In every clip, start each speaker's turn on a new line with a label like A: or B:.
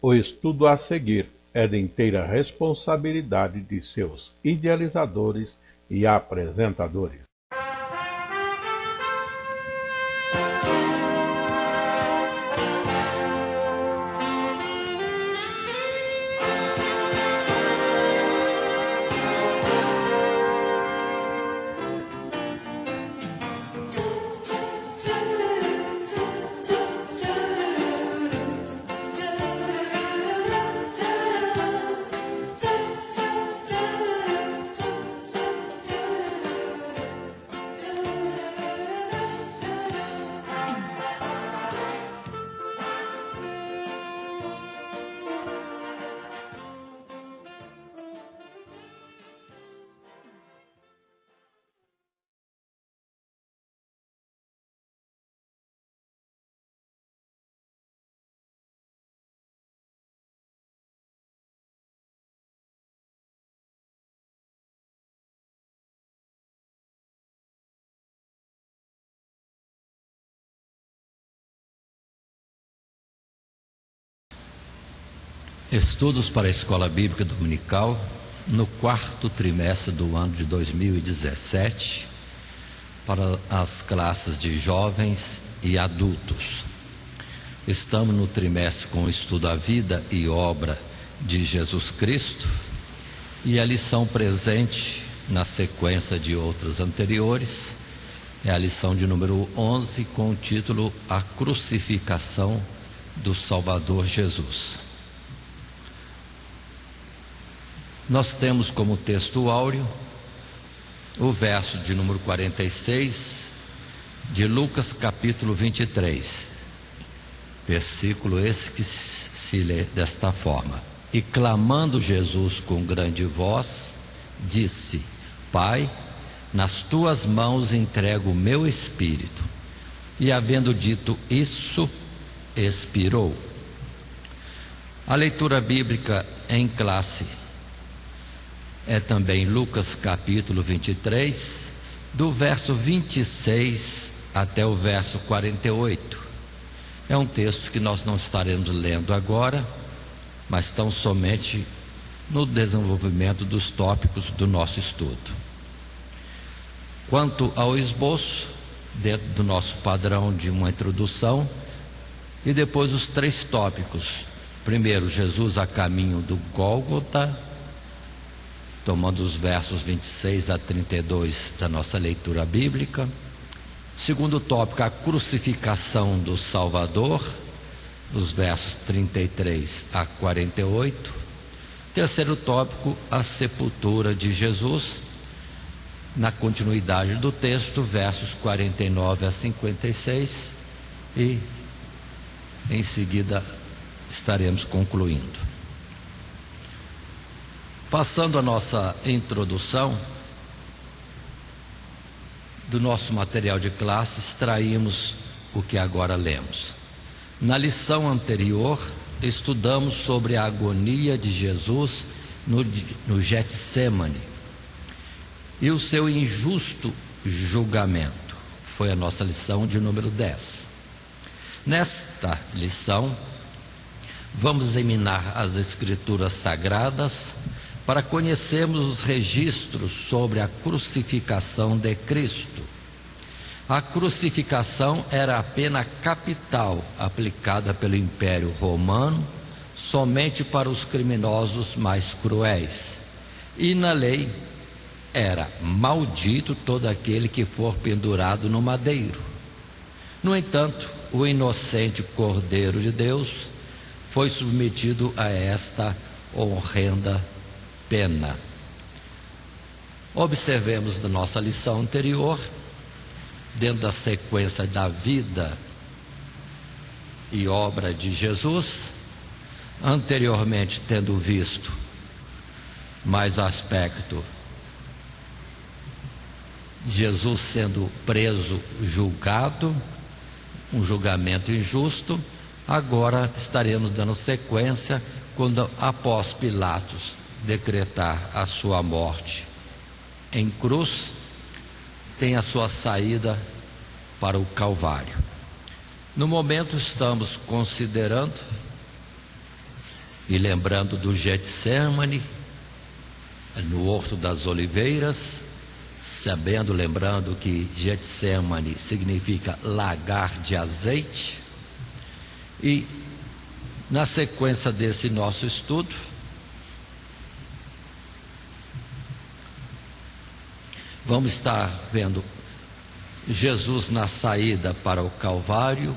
A: O estudo a seguir é de inteira responsabilidade de seus idealizadores e apresentadores.
B: Estudos para a Escola Bíblica Dominical no quarto trimestre do ano de 2017 para as classes de jovens e adultos. Estamos no trimestre com o estudo à vida e obra de Jesus Cristo e a lição presente na sequência de outras anteriores é a lição de número 11 com o título A Crucificação do Salvador Jesus. Nós temos como texto áureo o verso de número 46 de Lucas capítulo 23, versículo esse que se lê desta forma: E clamando Jesus com grande voz, disse: Pai, nas tuas mãos entrego o meu espírito. E havendo dito isso, expirou. A leitura bíblica em classe é também Lucas capítulo 23, do verso 26 até o verso 48. É um texto que nós não estaremos lendo agora, mas tão somente no desenvolvimento dos tópicos do nosso estudo. Quanto ao esboço, dentro do nosso padrão de uma introdução, e depois os três tópicos. Primeiro, Jesus a caminho do Gólgota, tomando os versos 26 a 32 da nossa leitura bíblica. Segundo tópico, a crucificação do Salvador, os versos 33 a 48. Terceiro tópico, a sepultura de Jesus, na continuidade do texto, versos 49 a 56, e em seguida estaremos concluindo. Passando a nossa introdução do nosso material de classe, extraímos o que agora lemos. Na lição anterior, estudamos sobre a agonia de Jesus no Getsêmani e o seu injusto julgamento. Foi a nossa lição de número 10. Nesta lição, vamos examinar as Escrituras Sagradas para conhecermos os registros sobre a crucificação de Cristo. A crucificação era a pena capital aplicada pelo Império Romano somente para os criminosos mais cruéis. E na lei era maldito todo aquele que for pendurado no madeiro. No entanto, o inocente Cordeiro de Deus foi submetido a esta horrenda pena. Observemos da nossa lição anterior, dentro da sequência da vida e obra de Jesus, anteriormente tendo visto mais aspecto de Jesus sendo preso, julgado, um julgamento injusto. Agora estaremos dando sequência quando, após Pilatos decretar a sua morte em cruz, tem a sua saída para o Calvário. No momento estamos considerando E lembrando do Getsemane, no Horto das Oliveiras, lembrando que Getsemane significa lagar de azeite. E na sequência desse nosso estudo, vamos estar vendo Jesus na saída para o Calvário,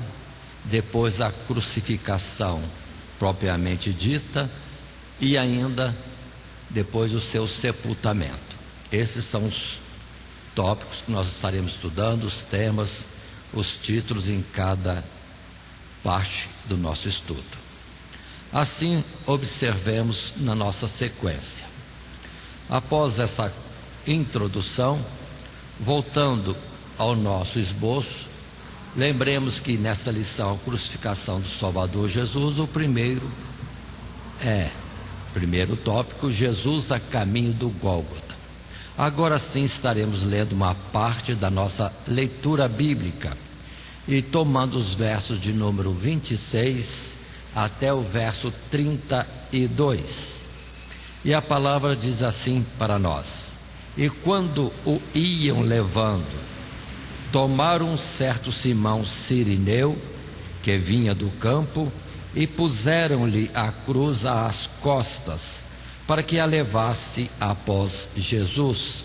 B: depois a crucificação propriamente dita e ainda depois o seu sepultamento. Esses são os tópicos que nós estaremos estudando, os temas, os títulos em cada parte do nosso estudo. Assim, observemos na nossa sequência. Após essa introdução, voltando ao nosso esboço, lembremos que nessa lição, a crucificação do Salvador Jesus, o primeiro tópico, Jesus a caminho do Gólgota. Agora sim estaremos lendo uma parte da nossa leitura bíblica e tomando os versos de número 26 até o verso 32. E a palavra diz assim para nós: E quando o iam levando, tomaram um certo Simão Cirineu, que vinha do campo, e puseram-lhe a cruz às costas, para que a levasse após Jesus.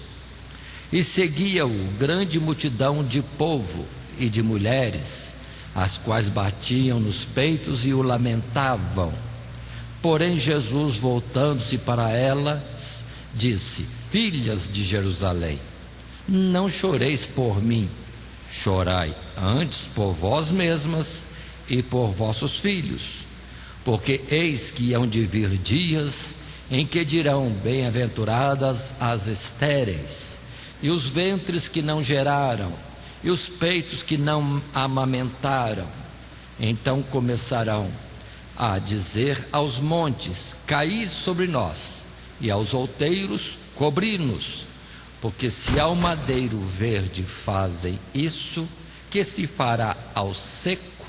B: E seguia-o grande multidão de povo e de mulheres, as quais batiam nos peitos e o lamentavam. Porém Jesus, voltando-se para elas, disse: Filhas de Jerusalém, não choreis por mim, chorai antes por vós mesmas e por vossos filhos, porque eis que hão de vir dias em que dirão: bem-aventuradas as estéreis, e os ventres que não geraram, e os peitos que não amamentaram. Então começarão a dizer aos montes: caí sobre nós, e aos outeiros: cobri-nos. Porque se ao madeiro verde fazem isso, que se fará ao seco?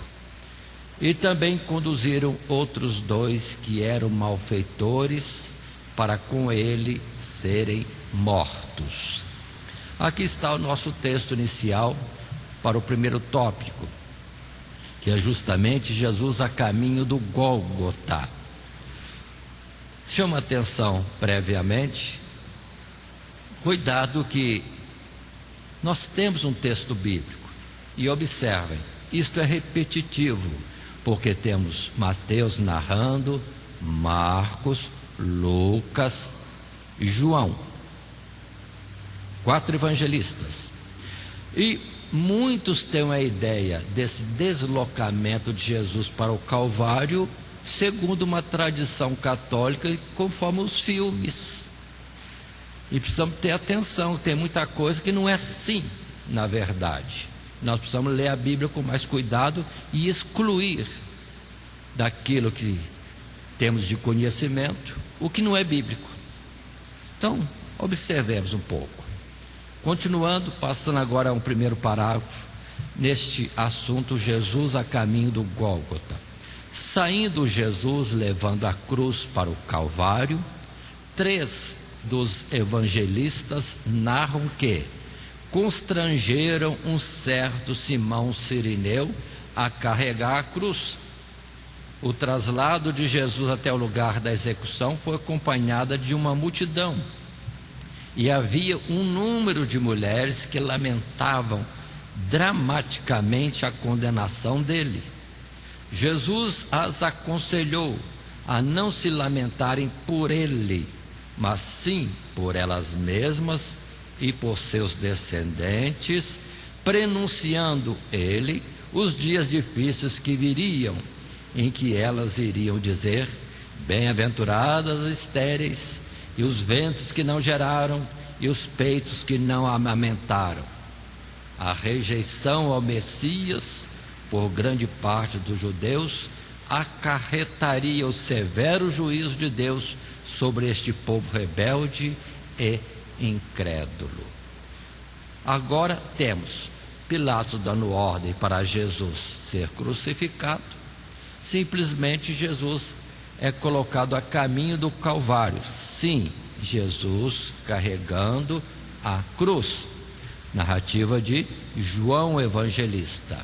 B: E também conduziram outros dois que eram malfeitores, para com ele serem mortos. Aqui está o nosso texto inicial para o primeiro tópico, que é justamente Jesus a caminho do Gólgota. Chama atenção previamente, cuidado que nós temos um texto bíblico, e observem, isto é repetitivo, porque temos Mateus narrando, Marcos, Lucas e João, 4 evangelistas. E muitos têm a ideia desse deslocamento de Jesus para o Calvário segundo uma tradição católica, conforme os filmes. E precisamos ter atenção, tem muita coisa que não é assim, na verdade. Nós precisamos ler a Bíblia com mais cuidado e excluir daquilo que temos de conhecimento o que não é bíblico. Então, observemos um pouco. Continuando, passando agora a um primeiro parágrafo, neste assunto, Jesus a caminho do Gólgota. Saindo Jesus levando a cruz para o Calvário, 3 dos evangelistas narram que constrangeram um certo Simão Cirineu a carregar a cruz. O traslado de Jesus até o lugar da execução foi acompanhada de uma multidão, e havia um número de mulheres que lamentavam dramaticamente a condenação dele. Jesus as aconselhou a não se lamentarem por ele, mas sim por elas mesmas e por seus descendentes, prenunciando ele os dias difíceis que viriam, em que elas iriam dizer: bem-aventuradas as estéreis, e os ventres que não geraram, e os peitos que não amamentaram. A rejeição ao Messias por grande parte dos judeus acarretaria o severo juízo de Deus sobre este povo rebelde e incrédulo. Agora temos Pilatos dando ordem para Jesus ser crucificado. Simplesmente Jesus é colocado a caminho do Calvário. Sim, Jesus carregando a cruz. Narrativa de João Evangelista.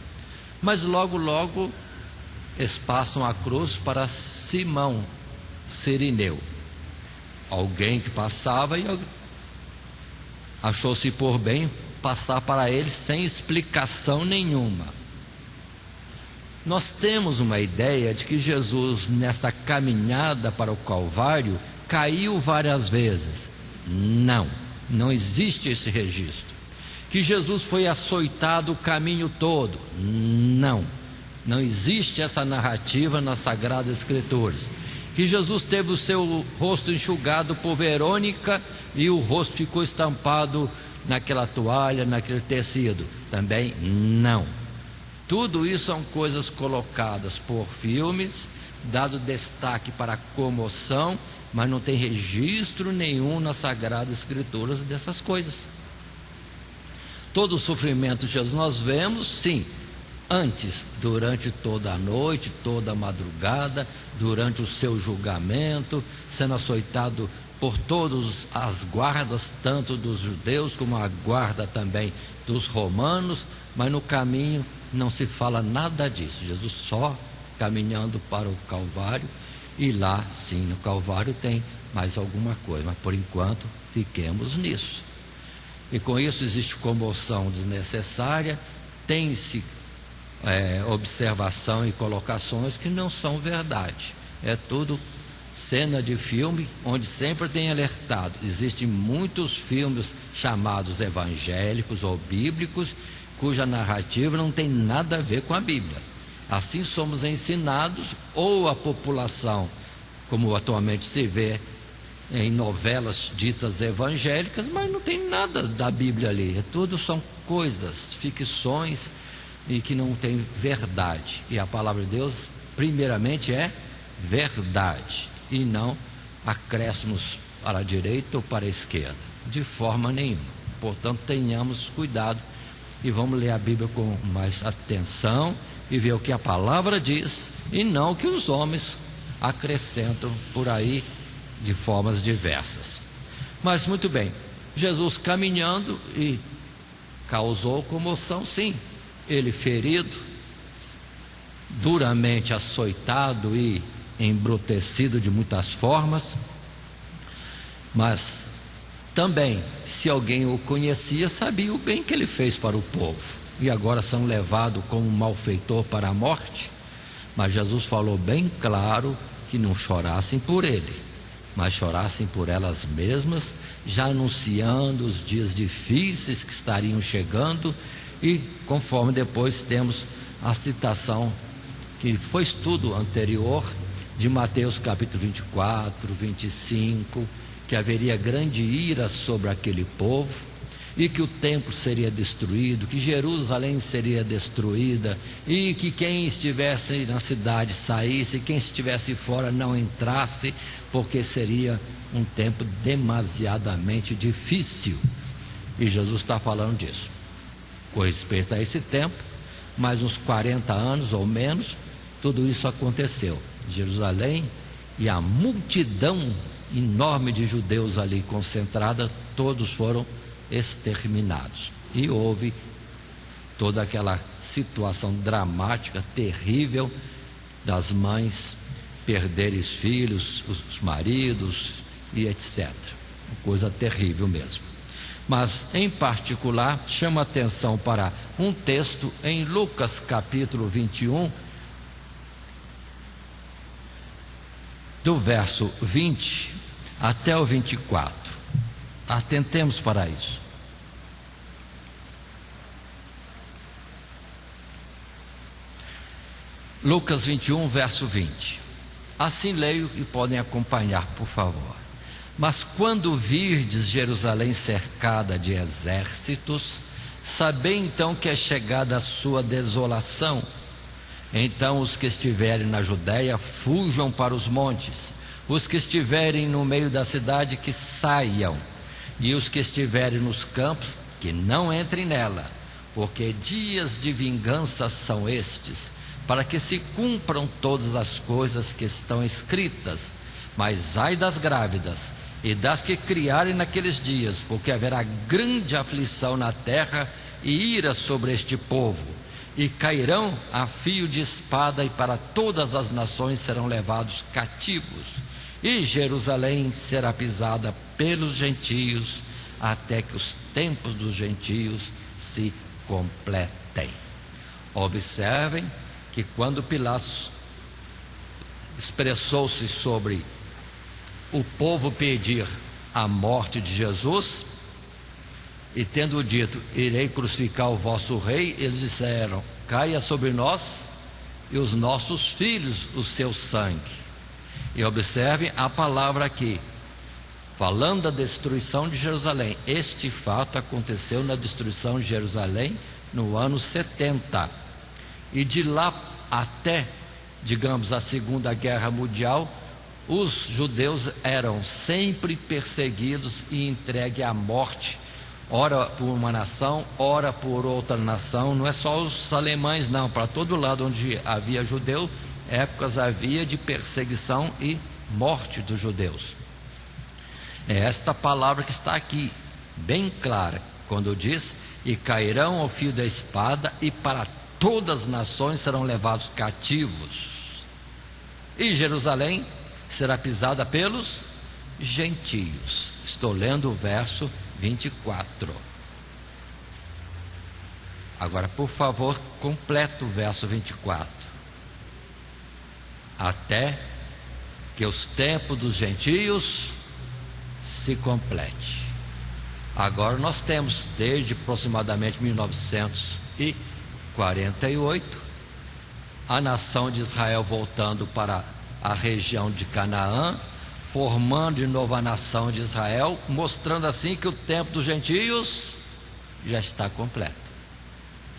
B: Mas logo eles passam a cruz para Simão Cirineu. Alguém que passava e achou-se por bem passar para ele sem explicação nenhuma. Nós temos uma ideia de que Jesus, nessa caminhada para o Calvário, caiu várias vezes. Não existe esse registro. Que Jesus foi açoitado o caminho todo. Não existe essa narrativa nas Sagradas Escrituras. Que Jesus teve o seu rosto enxugado por Verônica e o rosto ficou estampado naquela toalha, naquele tecido. Também não. Tudo isso são coisas colocadas por filmes, dado destaque para a comoção, mas não tem registro nenhum nas Sagradas Escrituras dessas coisas. Todo o sofrimento de Jesus nós vemos, sim, antes, durante toda a noite, toda a madrugada, durante o seu julgamento, sendo açoitado por todas as guardas, tanto dos judeus como a guarda também dos romanos, mas no caminho não se fala nada disso. Jesus só caminhando para o Calvário, e lá, sim, no Calvário tem mais alguma coisa, mas por enquanto fiquemos nisso. E com isso existe comoção desnecessária, tem-se observação e colocações que não são verdade. É tudo cena de filme, onde sempre tem alertado. Existem muitos filmes chamados evangélicos ou bíblicos, cuja narrativa não tem nada a ver com a Bíblia. Assim somos ensinados, ou a população, como atualmente se vê em novelas ditas evangélicas, mas não tem nada da Bíblia ali. Tudo são coisas, ficções, e que não tem verdade. E a palavra de Deus, primeiramente, é verdade, e não acréscimos para a direita ou para a esquerda, de forma nenhuma. Portanto, tenhamos cuidado e vamos ler a Bíblia com mais atenção e ver o que a palavra diz, e não o que os homens acrescentam por aí de formas diversas. Mas muito bem, Jesus caminhando e causou comoção, sim. Ele ferido, duramente açoitado e embrutecido de muitas formas, mas também, se alguém o conhecia, sabia o bem que ele fez para o povo, e agora são levados como malfeitor para a morte. Mas Jesus falou bem claro que não chorassem por ele, mas chorassem por elas mesmas, já anunciando os dias difíceis que estariam chegando. E conforme depois temos a citação, que foi estudo anterior, de Mateus capítulo 24, 25, que haveria grande ira sobre aquele povo, e que o templo seria destruído, que Jerusalém seria destruída, e que quem estivesse na cidade saísse, quem estivesse fora não entrasse, porque seria um tempo demasiadamente difícil. E Jesus está falando disso. Com respeito a esse tempo, mais uns 40 anos ou menos, tudo isso aconteceu. Jerusalém e a multidão enorme de judeus ali concentrada, todos foram exterminados. E houve toda aquela situação dramática, terrível, das mães perderem os filhos, os maridos e etc. Coisa terrível mesmo. Mas, em particular, chama atenção para um texto em Lucas capítulo 21, do verso 20 até o 24. Atentemos para isso. Lucas 21, verso 20. Assim leio e podem acompanhar, por favor. Mas quando virdes Jerusalém cercada de exércitos, sabei então que é chegada a sua desolação. Então os que estiverem na Judéia fujam para os montes, os que estiverem no meio da cidade que saiam, e os que estiverem nos campos que não entrem nela, porque dias de vingança são estes, para que se cumpram todas as coisas que estão escritas. Mas ai das grávidas e das que criarem naqueles dias, porque haverá grande aflição na terra e ira sobre este povo, e cairão a fio de espada, e para todas as nações serão levados cativos, e Jerusalém será pisada pelos gentios, até que os tempos dos gentios se completem. Observem que quando Pilatos expressou-se sobre o povo pedir a morte de Jesus, e tendo dito: irei crucificar o vosso rei, eles disseram: caia sobre nós e os nossos filhos o seu sangue. E observem a palavra aqui, falando da destruição de Jerusalém. Este fato aconteceu na destruição de Jerusalém no ano 70, e de lá até, digamos, a Segunda Guerra Mundial, os judeus eram sempre perseguidos e entregues à morte, ora por uma nação, ora por outra nação. Não é só os alemães não, para todo lado onde havia judeu, épocas havia de perseguição e morte dos judeus. É esta palavra que está aqui, bem clara, quando diz: e cairão ao fio da espada, e para todas as nações serão levados cativos, e Jerusalém será pisada pelos gentios. Estou lendo o verso 24. Agora, por favor, completa o verso 24. Até que os tempos dos gentios se complete. Agora nós temos, desde aproximadamente 1948, a nação de Israel voltando para a região de Canaã, formando de novo a nação de Israel, mostrando assim que o tempo dos gentios já está completo.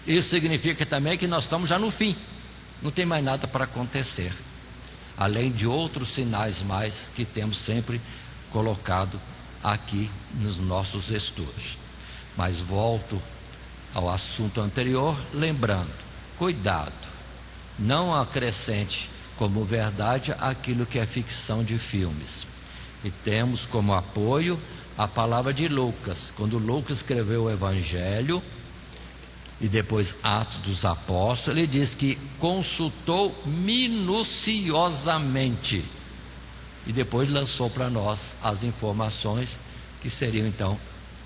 B: Isso significa também que nós estamos já no fim, não tem mais nada para acontecer, além de outros sinais mais que temos sempre colocado aqui nos nossos estudos. Mas volto ao assunto anterior, lembrando: cuidado, não acrescente como verdade aquilo que é ficção de filmes. E temos como apoio a palavra de Lucas, quando Lucas escreveu o Evangelho e depois Atos dos Apóstolos, ele diz que consultou minuciosamente e depois lançou para nós as informações que seriam então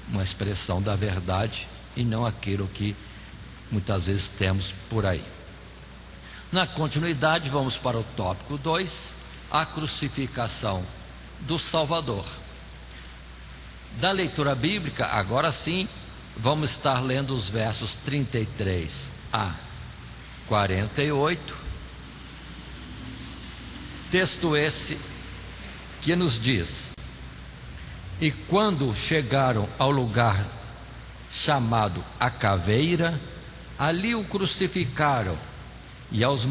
B: uma expressão da verdade e não aquilo que muitas vezes temos por aí. Na continuidade, vamos para o tópico 2, a crucificação do Salvador. Da leitura bíblica, agora sim, vamos estar lendo os versos 33 a 48. Texto esse que nos diz: e quando chegaram ao lugar chamado a Caveira, ali o crucificaram, e aos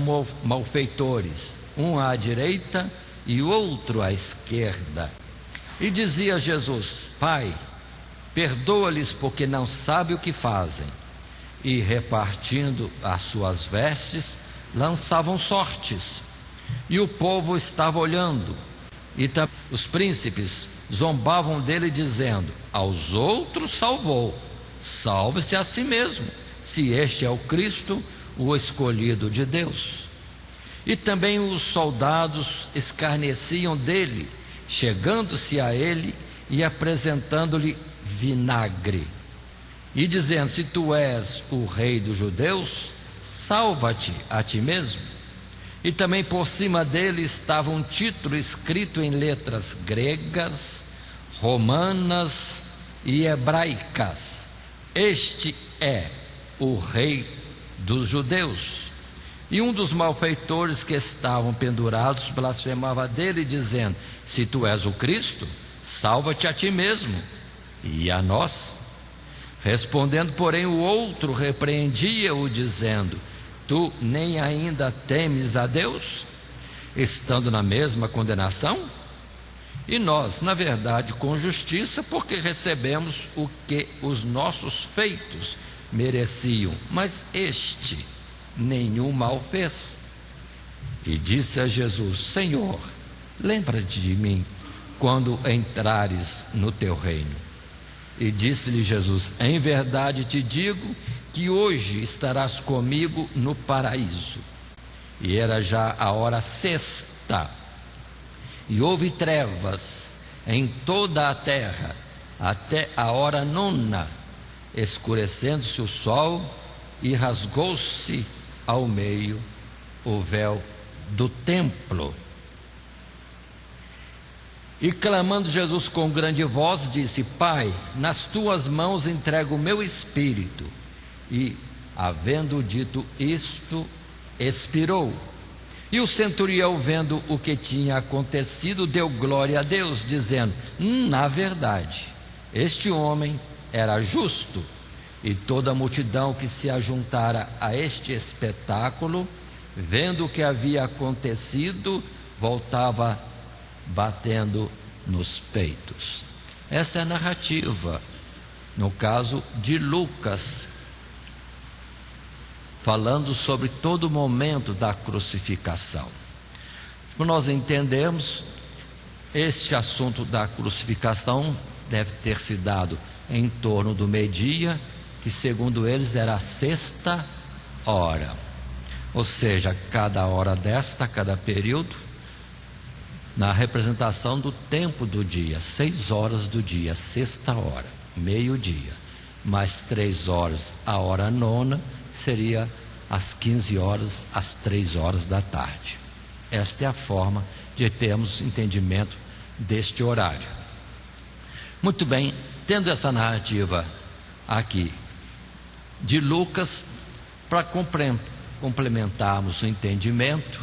B: malfeitores, um à direita e outro à esquerda. E dizia Jesus: Pai, perdoa-lhes, porque não sabem o que fazem. E repartindo as suas vestes, lançavam sortes. E o povo estava olhando, e também os príncipes zombavam dele, dizendo: aos outros salvou, salve-se a si mesmo, se este é o Cristo, o escolhido de Deus. E também os soldados escarneciam dele, chegando-se a ele e apresentando-lhe vinagre, e dizendo: se tu és o rei dos judeus, salva-te a ti mesmo. E também por cima dele estava um título escrito em letras gregas, romanas e hebraicas: este é o rei dos judeus. E um dos malfeitores que estavam pendurados blasfemava dele, dizendo: se tu és o Cristo, salva-te a ti mesmo e a nós. Respondendo, porém, o outro repreendia-o, dizendo: tu nem ainda temes a Deus, estando na mesma condenação? E nós, na verdade, com justiça, porque recebemos o que os nossos feitos mereciam, mas este nenhum mal fez. e disse a Jesus: Senhor, lembra-te de mim quando entrares no teu reino. E disse-lhe Jesus: em verdade te digo que hoje estarás comigo no paraíso. E era já a hora sexta, e houve trevas em toda a terra, até a hora nona, escurecendo-se o sol, e rasgou-se ao meio o véu do templo. E clamando Jesus com grande voz, disse: Pai, nas tuas mãos entrego o meu espírito. E, havendo dito isto, expirou. E o centurião, vendo o que tinha acontecido, deu glória a Deus, dizendo: na verdade, este homem era justo. E toda a multidão que se ajuntara a este espetáculo, vendo o que havia acontecido, voltava batendo nos peitos. Essa é a narrativa, no caso de Lucas, falando sobre todo o momento da crucificação. Como nós entendemos, este assunto da crucificação deve ter se dado em torno do meio-dia, que segundo eles era a sexta hora, ou seja, cada hora desta, cada período, na representação do tempo do dia, 6 horas do dia, sexta hora, meio-dia, mais 3 horas, a hora nona, seria às 15 horas, às 3 horas da tarde. Esta é a forma de termos entendimento deste horário. Muito bem, tendo essa narrativa aqui de Lucas, para complementarmos o entendimento,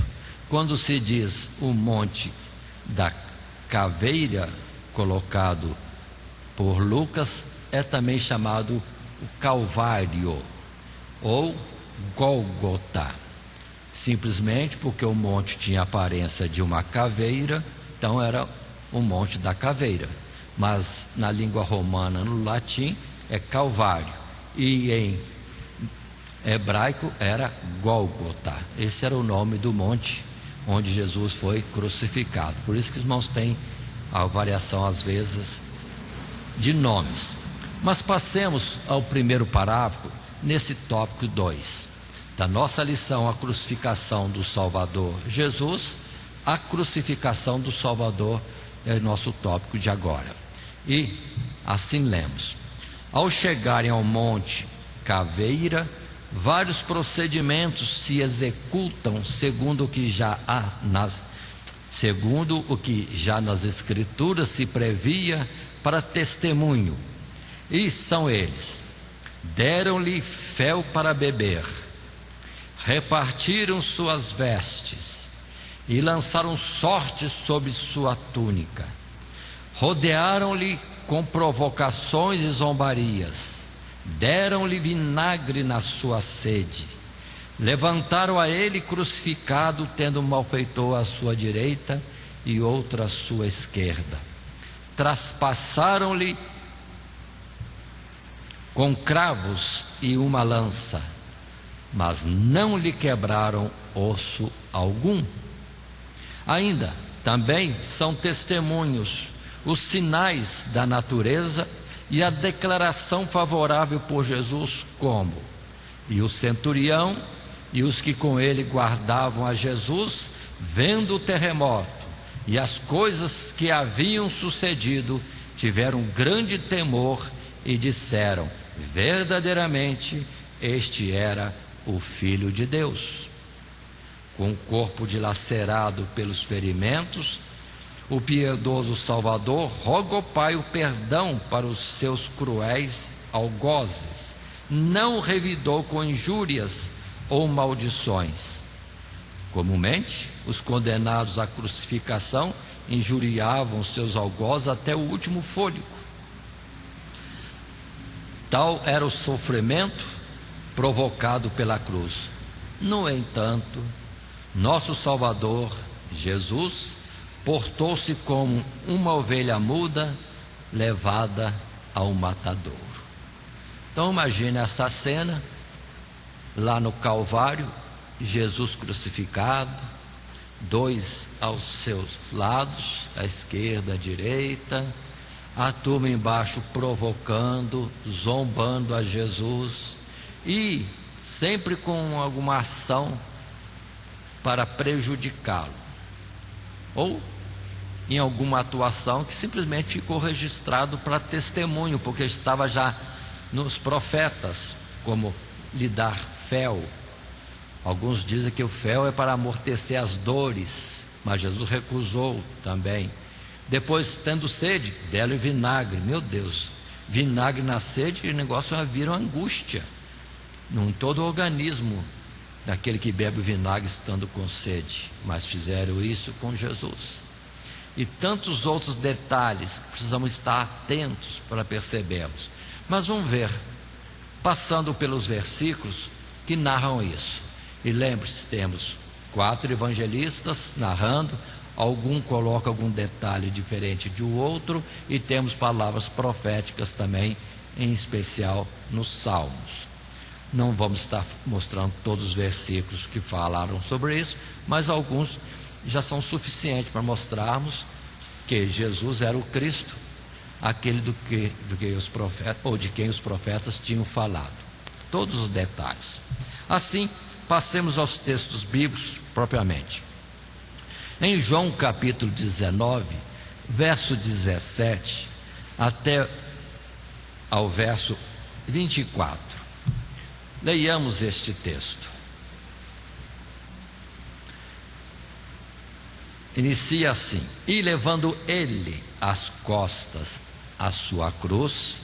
B: quando se diz o monte da caveira, colocado por Lucas, é também chamado o Calvário ou Gólgota, simplesmente porque o monte tinha a aparência de uma caveira, então era o monte da caveira, mas na língua romana, no latim, é Calvário, e em hebraico era Gólgota. Esse era o nome do monte onde Jesus foi crucificado. Por isso que os irmãos têm a variação às vezes de nomes. Mas passemos ao primeiro parágrafo, nesse tópico 2 da nossa lição, a crucificação do Salvador Jesus. A crucificação do Salvador é o nosso tópico de agora. E assim lemos: ao chegarem ao monte Caveira, vários procedimentos se executam segundo o que já nas Escrituras se previa para testemunho, e são eles: deram-lhe fel para beber, repartiram suas vestes e lançaram sortes sobre sua túnica, rodearam-lhe com provocações e zombarias, deram-lhe vinagre na sua sede, levantaram a ele crucificado, tendo um malfeitor à sua direita e outro à sua esquerda, traspassaram-lhe com cravos e uma lança, mas não lhe quebraram osso algum. Ainda também são testemunhos os sinais da natureza e a declaração favorável por Jesus, como: e o centurião e os que com ele guardavam a Jesus, vendo o terremoto e as coisas que haviam sucedido, tiveram grande temor e disseram: verdadeiramente este era o Filho de Deus. Com o corpo dilacerado pelos ferimentos, o piedoso Salvador roga ao Pai o perdão para os seus cruéis algozes, não revidou com injúrias ou maldições. Comumente, os condenados à crucificação injuriavam seus algozes até o último fôlego. Tal era o sofrimento provocado pela cruz. No entanto, nosso Salvador, Jesus, portou-se como uma ovelha muda levada ao matadouro. Então imagine essa cena lá no Calvário, Jesus crucificado, dois aos seus lados, à esquerda, à direita, a turma embaixo provocando, zombando a Jesus, e sempre com alguma ação para prejudicá-lo, ou em alguma atuação que simplesmente ficou registrado para testemunho, porque estava já nos profetas, como lhe dar fel. Alguns dizem que o fel é para amortecer as dores, mas Jesus recusou também. Depois, tendo sede, deram vinagre. Meu Deus, vinagre na sede, o negócio vira uma angústia em todo o organismo daquele que bebe o vinagre estando com sede. Mas fizeram isso com Jesus. E tantos outros detalhes que precisamos estar atentos para percebermos. Mas vamos ver, passando pelos versículos que narram isso. E lembre-se, temos 4 evangelistas narrando, algum coloca algum detalhe diferente de outro, e temos palavras proféticas também, em especial nos Salmos. Não vamos estar mostrando todos os versículos que falaram sobre isso, mas alguns já são suficientes para mostrarmos que Jesus era o Cristo, aquele do que os profetas, ou de quem os profetas tinham falado. Todos os detalhes. Assim, passemos aos textos bíblicos propriamente. Em João capítulo 19, verso 17 até ao verso 24. Leiamos este texto. Inicia assim: e levando ele às costas a sua cruz,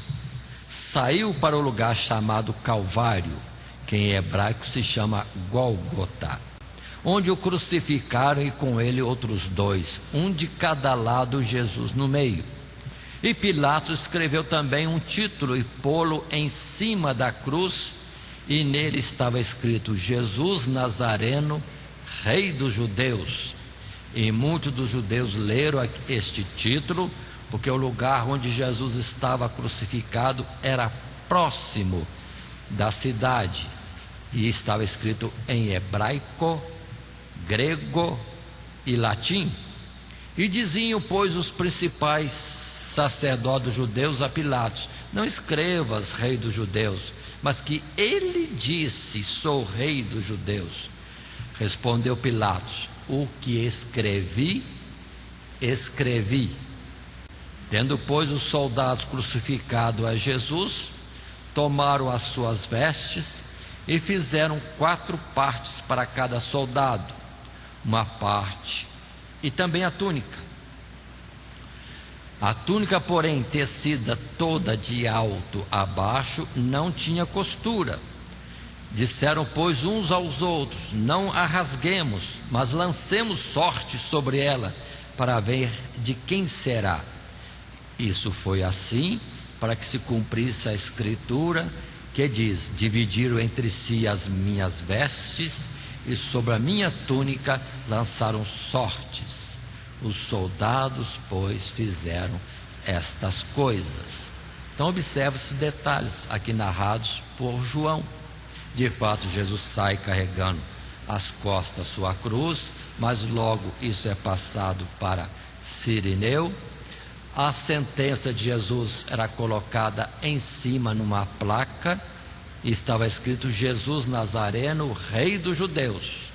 B: saiu para o lugar chamado Calvário, que em hebraico se chama Gólgota, onde o crucificaram, e com ele outros 2, um de cada lado, Jesus no meio. E Pilatos escreveu também um título e pô-lo em cima da cruz, e nele estava escrito: Jesus Nazareno, Rei dos Judeus. E muitos dos judeus leram este título, porque o lugar onde Jesus estava crucificado era próximo da cidade, e estava escrito em hebraico, grego e latim. E diziam, pois, os principais sacerdotes judeus a Pilatos: não escrevas Rei dos Judeus, mas que ele disse: sou Rei dos Judeus. Respondeu Pilatos: o que escrevi, escrevi. Tendo, pois, os soldados crucificado a Jesus, tomaram as suas vestes e fizeram 4 partes para cada soldado, uma parte, e também a túnica. A túnica, porém, tecida toda de alto a baixo, não tinha costura. Disseram, pois, uns aos outros: não a rasguemos, mas lancemos sorte sobre ela, para ver de quem será. Isso foi assim, para que se cumprisse a escritura, que diz: dividiram entre si as minhas vestes, e sobre a minha túnica lançaram sortes. Os soldados, pois, fizeram estas coisas. Então observe esses detalhes aqui narrados por João. De fato, Jesus sai carregando às costas sua cruz, mas logo isso é passado para Cirineu. A sentença de Jesus era colocada em cima numa placa, e estava escrito: Jesus Nazareno, Rei dos Judeus.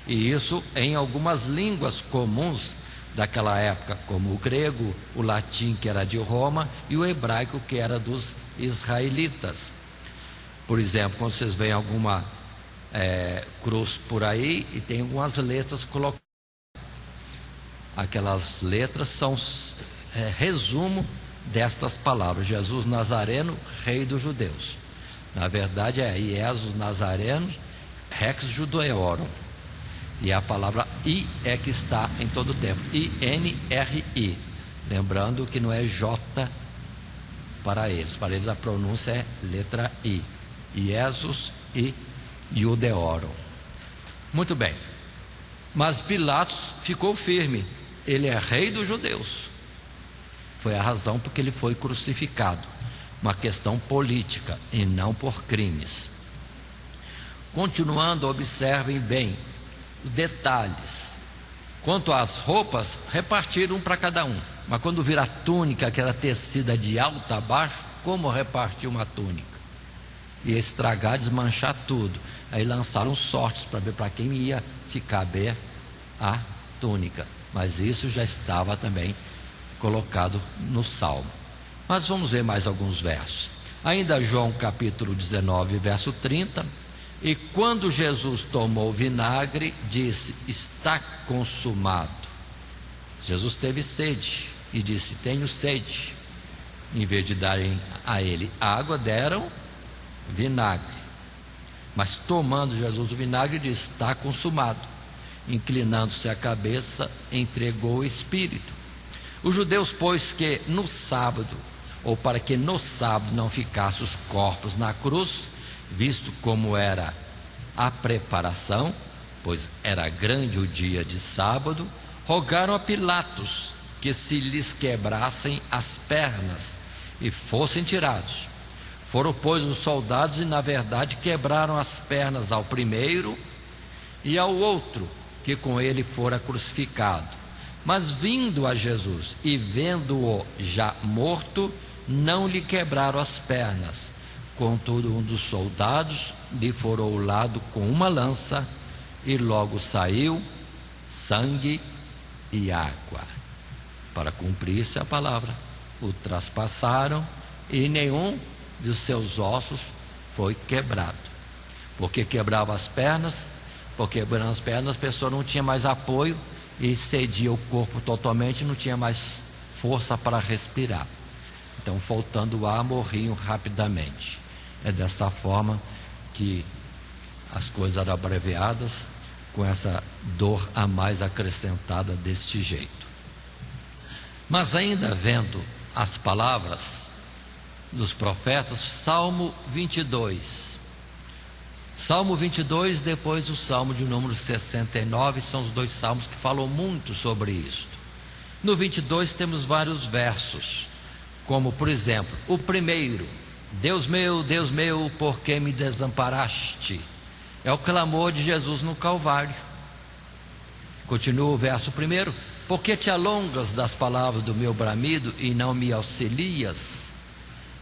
B: E isso em algumas línguas comuns daquela época, como o grego, o latim, que era de Roma, e o hebraico, que era dos israelitas. Por exemplo, quando vocês veem alguma cruz por aí e tem algumas letras colocadas, aquelas letras são resumo destas palavras: Jesus Nazareno, Rei dos Judeus. Na verdade é Jesus Nazareno, Rex Judaeorum. E a palavra I é que está em todo o tempo, I-N-R-I. Lembrando que não é J para eles a pronúncia é letra I. Jesus e Judaeorum. Muito bem. Mas Pilatos ficou firme: ele é Rei dos Judeus. Foi a razão porque ele foi crucificado. Uma questão política e não por crimes. Continuando, observem bem os detalhes. Quanto às roupas, repartiram um para cada um. Mas quando viram a túnica, que era tecida de alto a baixo, como repartir uma túnica? Ia estragar, desmanchar tudo. Aí lançaram sortes para ver para quem ia ficar bem a túnica. Mas isso já estava também colocado no Salmo. Mas vamos ver mais alguns versos. Ainda João capítulo 19, verso 30. E quando Jesus tomou vinagre, disse: está consumado. Jesus teve sede e disse: tenho sede. Em vez de darem a ele água, deram vinagre. Mas tomando Jesus o vinagre, disse: está consumado. Inclinando-se a cabeça, entregou o Espírito. Os judeus, pois, que no sábado, ou para que no sábado não ficassem os corpos na cruz, visto como era a preparação, pois era grande o dia de sábado, rogaram a Pilatos que se lhes quebrassem as pernas e fossem tirados. Foram, pois, os soldados e, na verdade, quebraram as pernas ao primeiro e ao outro, que com ele fora crucificado. Mas vindo a Jesus e vendo-o já morto, não lhe quebraram as pernas. Contudo, um dos soldados lhe furou o lado com uma lança, e logo saiu sangue e água. Para cumprir-se a palavra, o traspassaram, e nenhum de seus ossos foi quebrado. Porque quebrava as pernas, porque quebrando as pernas, a pessoa não tinha mais apoio e cedia o corpo totalmente, não tinha mais força para respirar. Então, faltando ar, morriam rapidamente. É dessa forma que as coisas eram abreviadas, com essa dor a mais acrescentada deste jeito. Mas ainda vendo as palavras dos profetas, Salmo 22. Salmo 22, depois o Salmo de número 69, são os dois salmos que falam muito sobre isto. No 22 temos vários versos, como por exemplo, o primeiro: Deus meu, por que me desamparaste? É o clamor de Jesus no Calvário. Continua o verso primeiro: por que te alongas das palavras do meu bramido e não me auxilias?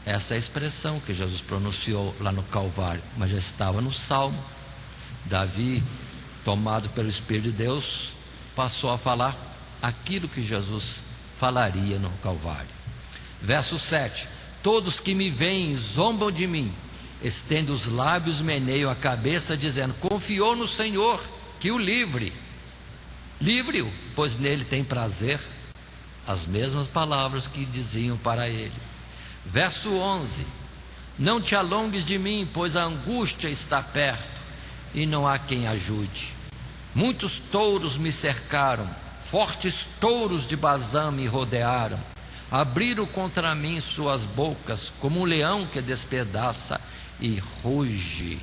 B: Essa é a expressão que Jesus pronunciou lá no Calvário, mas já estava no Salmo. Davi, tomado pelo Espírito de Deus, passou a falar aquilo que Jesus falaria no Calvário. Verso 7: todos que me veem zombam de mim, estendo os lábios, meneiam a cabeça, dizendo: confiou no Senhor, que o livre. Livre-o, pois nele tem prazer. As mesmas palavras que diziam para ele. Verso 11: não te alongues de mim, pois a angústia está perto e não há quem ajude. Muitos touros me cercaram, fortes touros de Bazã me rodearam. Abriram contra mim suas bocas, como um leão que despedaça e ruge.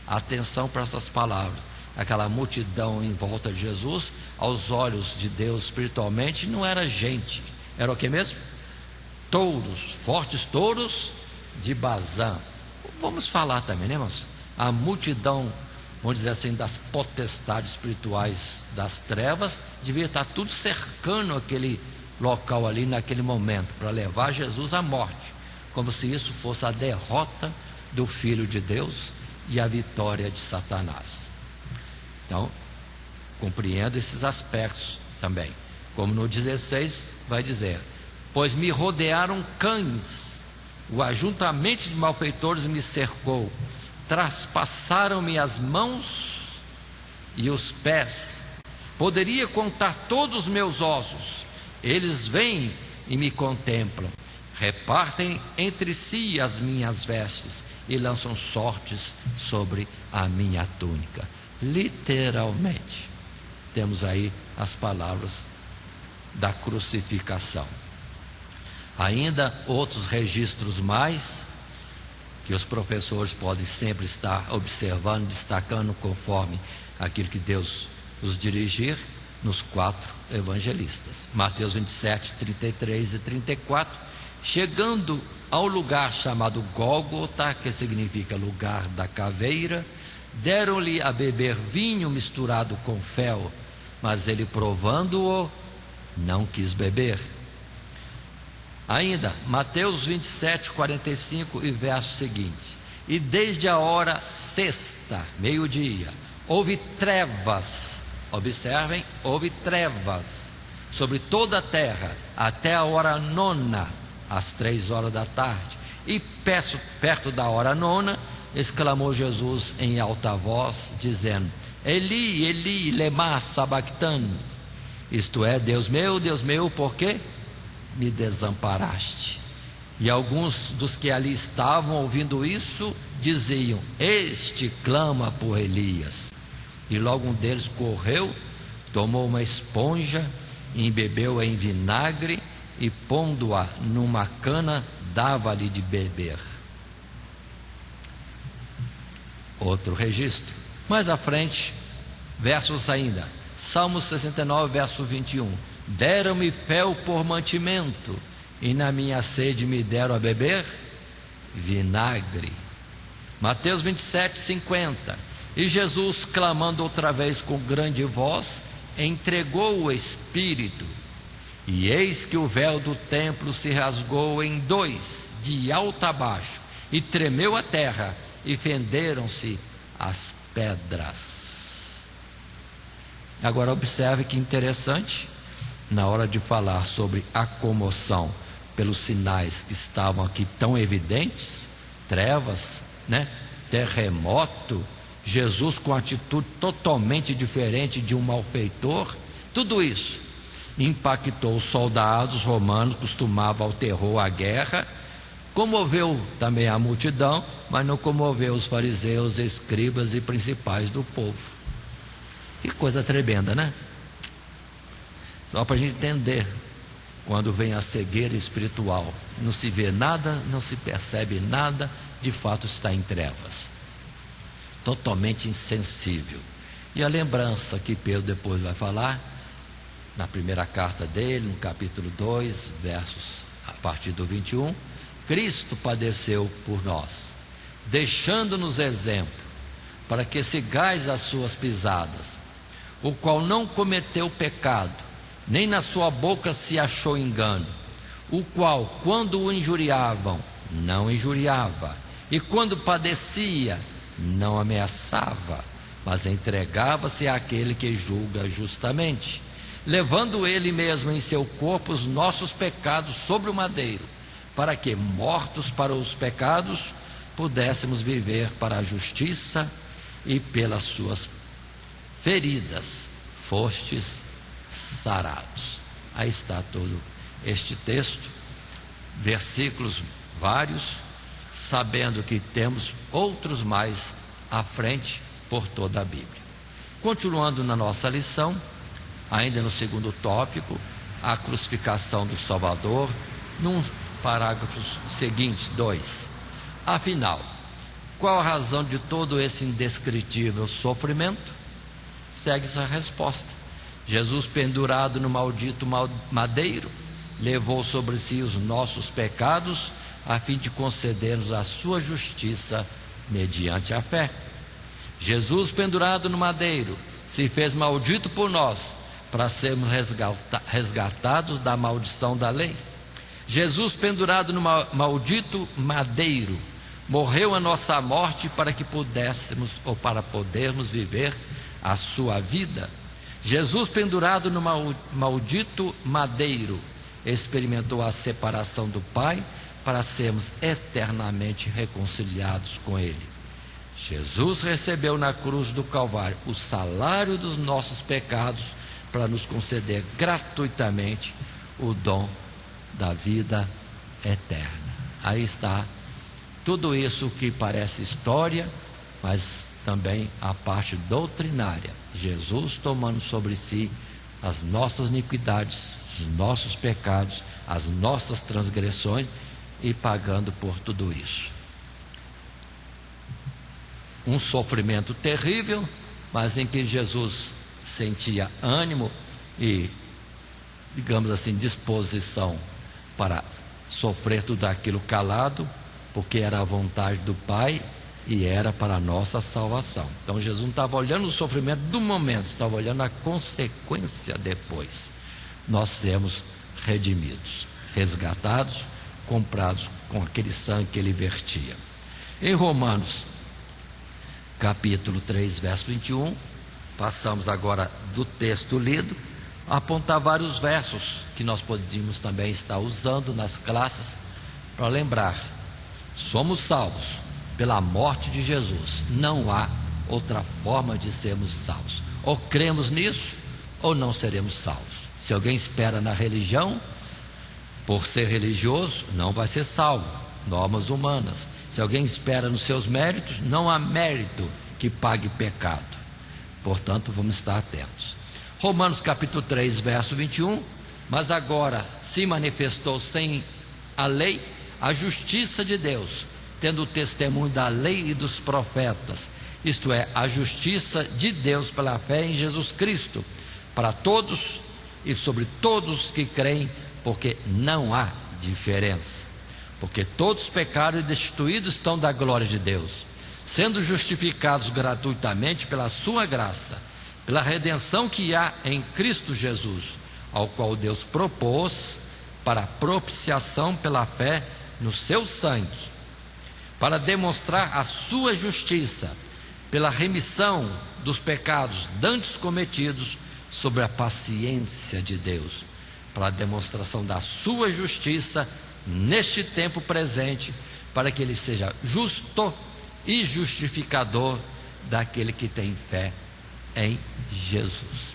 B: Atenção para essas palavras. Aquela multidão em volta de Jesus, aos olhos de Deus espiritualmente, não era gente. Era o que mesmo? Touros, fortes touros de Bazã. Vamos falar também, né, irmãos? A multidão, vamos dizer assim, das potestades espirituais das trevas, devia estar tudo cercando aquele local ali naquele momento, para levar Jesus à morte, como se isso fosse a derrota do Filho de Deus e a vitória de Satanás. Então, compreendo esses aspectos também. Como no 16 vai dizer: pois me rodearam cães, o ajuntamento de malfeitores me cercou, traspassaram-me as mãos e os pés. Poderia contar todos os meus ossos. Eles vêm e me contemplam, repartem entre si as minhas vestes e lançam sortes sobre a minha túnica. Literalmente, temos aí as palavras da crucificação. Ainda outros registros mais, que os professores podem sempre estar observando, destacando conforme aquilo que Deus os dirigir, nos 4 evangelistas. Mateus 27, 33 e 34. Chegando ao lugar chamado Gólgota, que significa lugar da caveira, deram-lhe a beber vinho misturado com fel, mas ele, provando-o, não quis beber. Ainda, Mateus 27, 45 e verso seguinte: e desde a hora sexta, meio-dia, houve trevas, observem, houve trevas sobre toda a terra, até a hora nona, às 3 horas da tarde. E perto da hora nona, exclamou Jesus em alta voz, dizendo: Eli, Eli, lema sabachthani, isto é, Deus meu, por que me desamparaste? E alguns dos que ali estavam ouvindo isso diziam: este clama por Elias. E logo um deles correu, tomou uma esponja, embebeu-a em vinagre e, pondo-a numa cana, dava-lhe de beber. Outro registro. Mais à frente, versos ainda. Salmo 69, verso 21. Deram-me fel por mantimento, e na minha sede me deram a beber vinagre. Mateus 27, 50. E Jesus, clamando outra vez com grande voz, entregou o Espírito. E eis que o véu do templo se rasgou em dois, de alto a baixo, e tremeu a terra, e fenderam-se as pedras. Agora observe que interessante, na hora de falar sobre a comoção pelos sinais que estavam aqui tão evidentes, trevas, terremoto, Jesus com atitude totalmente diferente de um malfeitor, tudo isso impactou os soldados romanos, costumavam ao terror, à guerra, comoveu também a multidão, mas não comoveu os fariseus, escribas e principais do povo. Que coisa tremenda, né? Só para a gente entender, quando vem a cegueira espiritual, não se vê nada, não se percebe nada, de fato está em trevas, totalmente insensível. E a lembrança que Pedro depois vai falar, na primeira carta dele, no capítulo 2, versos a partir do 21, Cristo padeceu por nós, deixando-nos exemplo, para que sigais as suas pisadas, o qual não cometeu pecado, nem na sua boca se achou engano, o qual, quando o injuriavam, não injuriava, e quando padecia, não ameaçava, mas entregava-se àquele que julga justamente, levando ele mesmo em seu corpo os nossos pecados sobre o madeiro, para que, mortos para os pecados, pudéssemos viver para a justiça, e pelas suas feridas fostes sarados. Aí está todo este texto, versículos vários, sabendo que temos outros mais à frente por toda a Bíblia. Continuando na nossa lição, ainda no segundo tópico, a crucificação do Salvador, num parágrafo seguinte, 2. Afinal, qual a razão de todo esse indescritível sofrimento? Segue-se a resposta. Jesus, pendurado no maldito madeiro, levou sobre si os nossos pecados, a fim de conceder-nos a sua justiça mediante a fé. Jesus, pendurado no madeiro, se fez maldito por nós, para sermos resgatados da maldição da lei. Jesus, pendurado no maldito madeiro, morreu a nossa morte para que pudéssemos, ou para podermos viver a sua vida. Jesus, pendurado no maldito madeiro, experimentou a separação do Pai para sermos eternamente reconciliados com Ele. Jesus recebeu na cruz do Calvário o salário dos nossos pecados para nos conceder gratuitamente o dom da vida eterna. Aí está tudo isso que parece história, mas também a parte doutrinária. Jesus tomando sobre si as nossas iniquidades, os nossos pecados, as nossas transgressões e pagando por tudo isso. Um sofrimento terrível, mas em que Jesus sentia ânimo e, digamos assim, disposição para sofrer tudo aquilo calado, porque era a vontade do Pai, e era para a nossa salvação. Então Jesus não estava olhando o sofrimento do momento, estava olhando a consequência depois. Nós sermos redimidos, resgatados, comprados com aquele sangue que ele vertia. Em Romanos capítulo 3, verso 21, passamos agora do texto lido, a apontar vários versos que nós podíamos também estar usando nas classes para lembrar: somos salvos pela morte de Jesus, não há outra forma de sermos salvos. Ou cremos nisso, ou não seremos salvos. Se alguém espera na religião, por ser religioso, não vai ser salvo. Normas humanas. Se alguém espera nos seus méritos, não há mérito que pague pecado. Portanto, vamos estar atentos. Romanos capítulo 3, verso 21. Mas agora se manifestou sem a lei a justiça de Deus, tendo o testemunho da lei e dos profetas, isto é, a justiça de Deus pela fé em Jesus Cristo, para todos e sobre todos que creem, porque não há diferença. Porque todos pecaram e destituídos estão da glória de Deus, sendo justificados gratuitamente pela sua graça, pela redenção que há em Cristo Jesus, ao qual Deus propôs para propiciação pela fé no seu sangue, para demonstrar a sua justiça, pela remissão dos pecados dantes cometidos, sobre a paciência de Deus, para a demonstração da sua justiça neste tempo presente, para que ele seja justo e justificador daquele que tem fé em Jesus.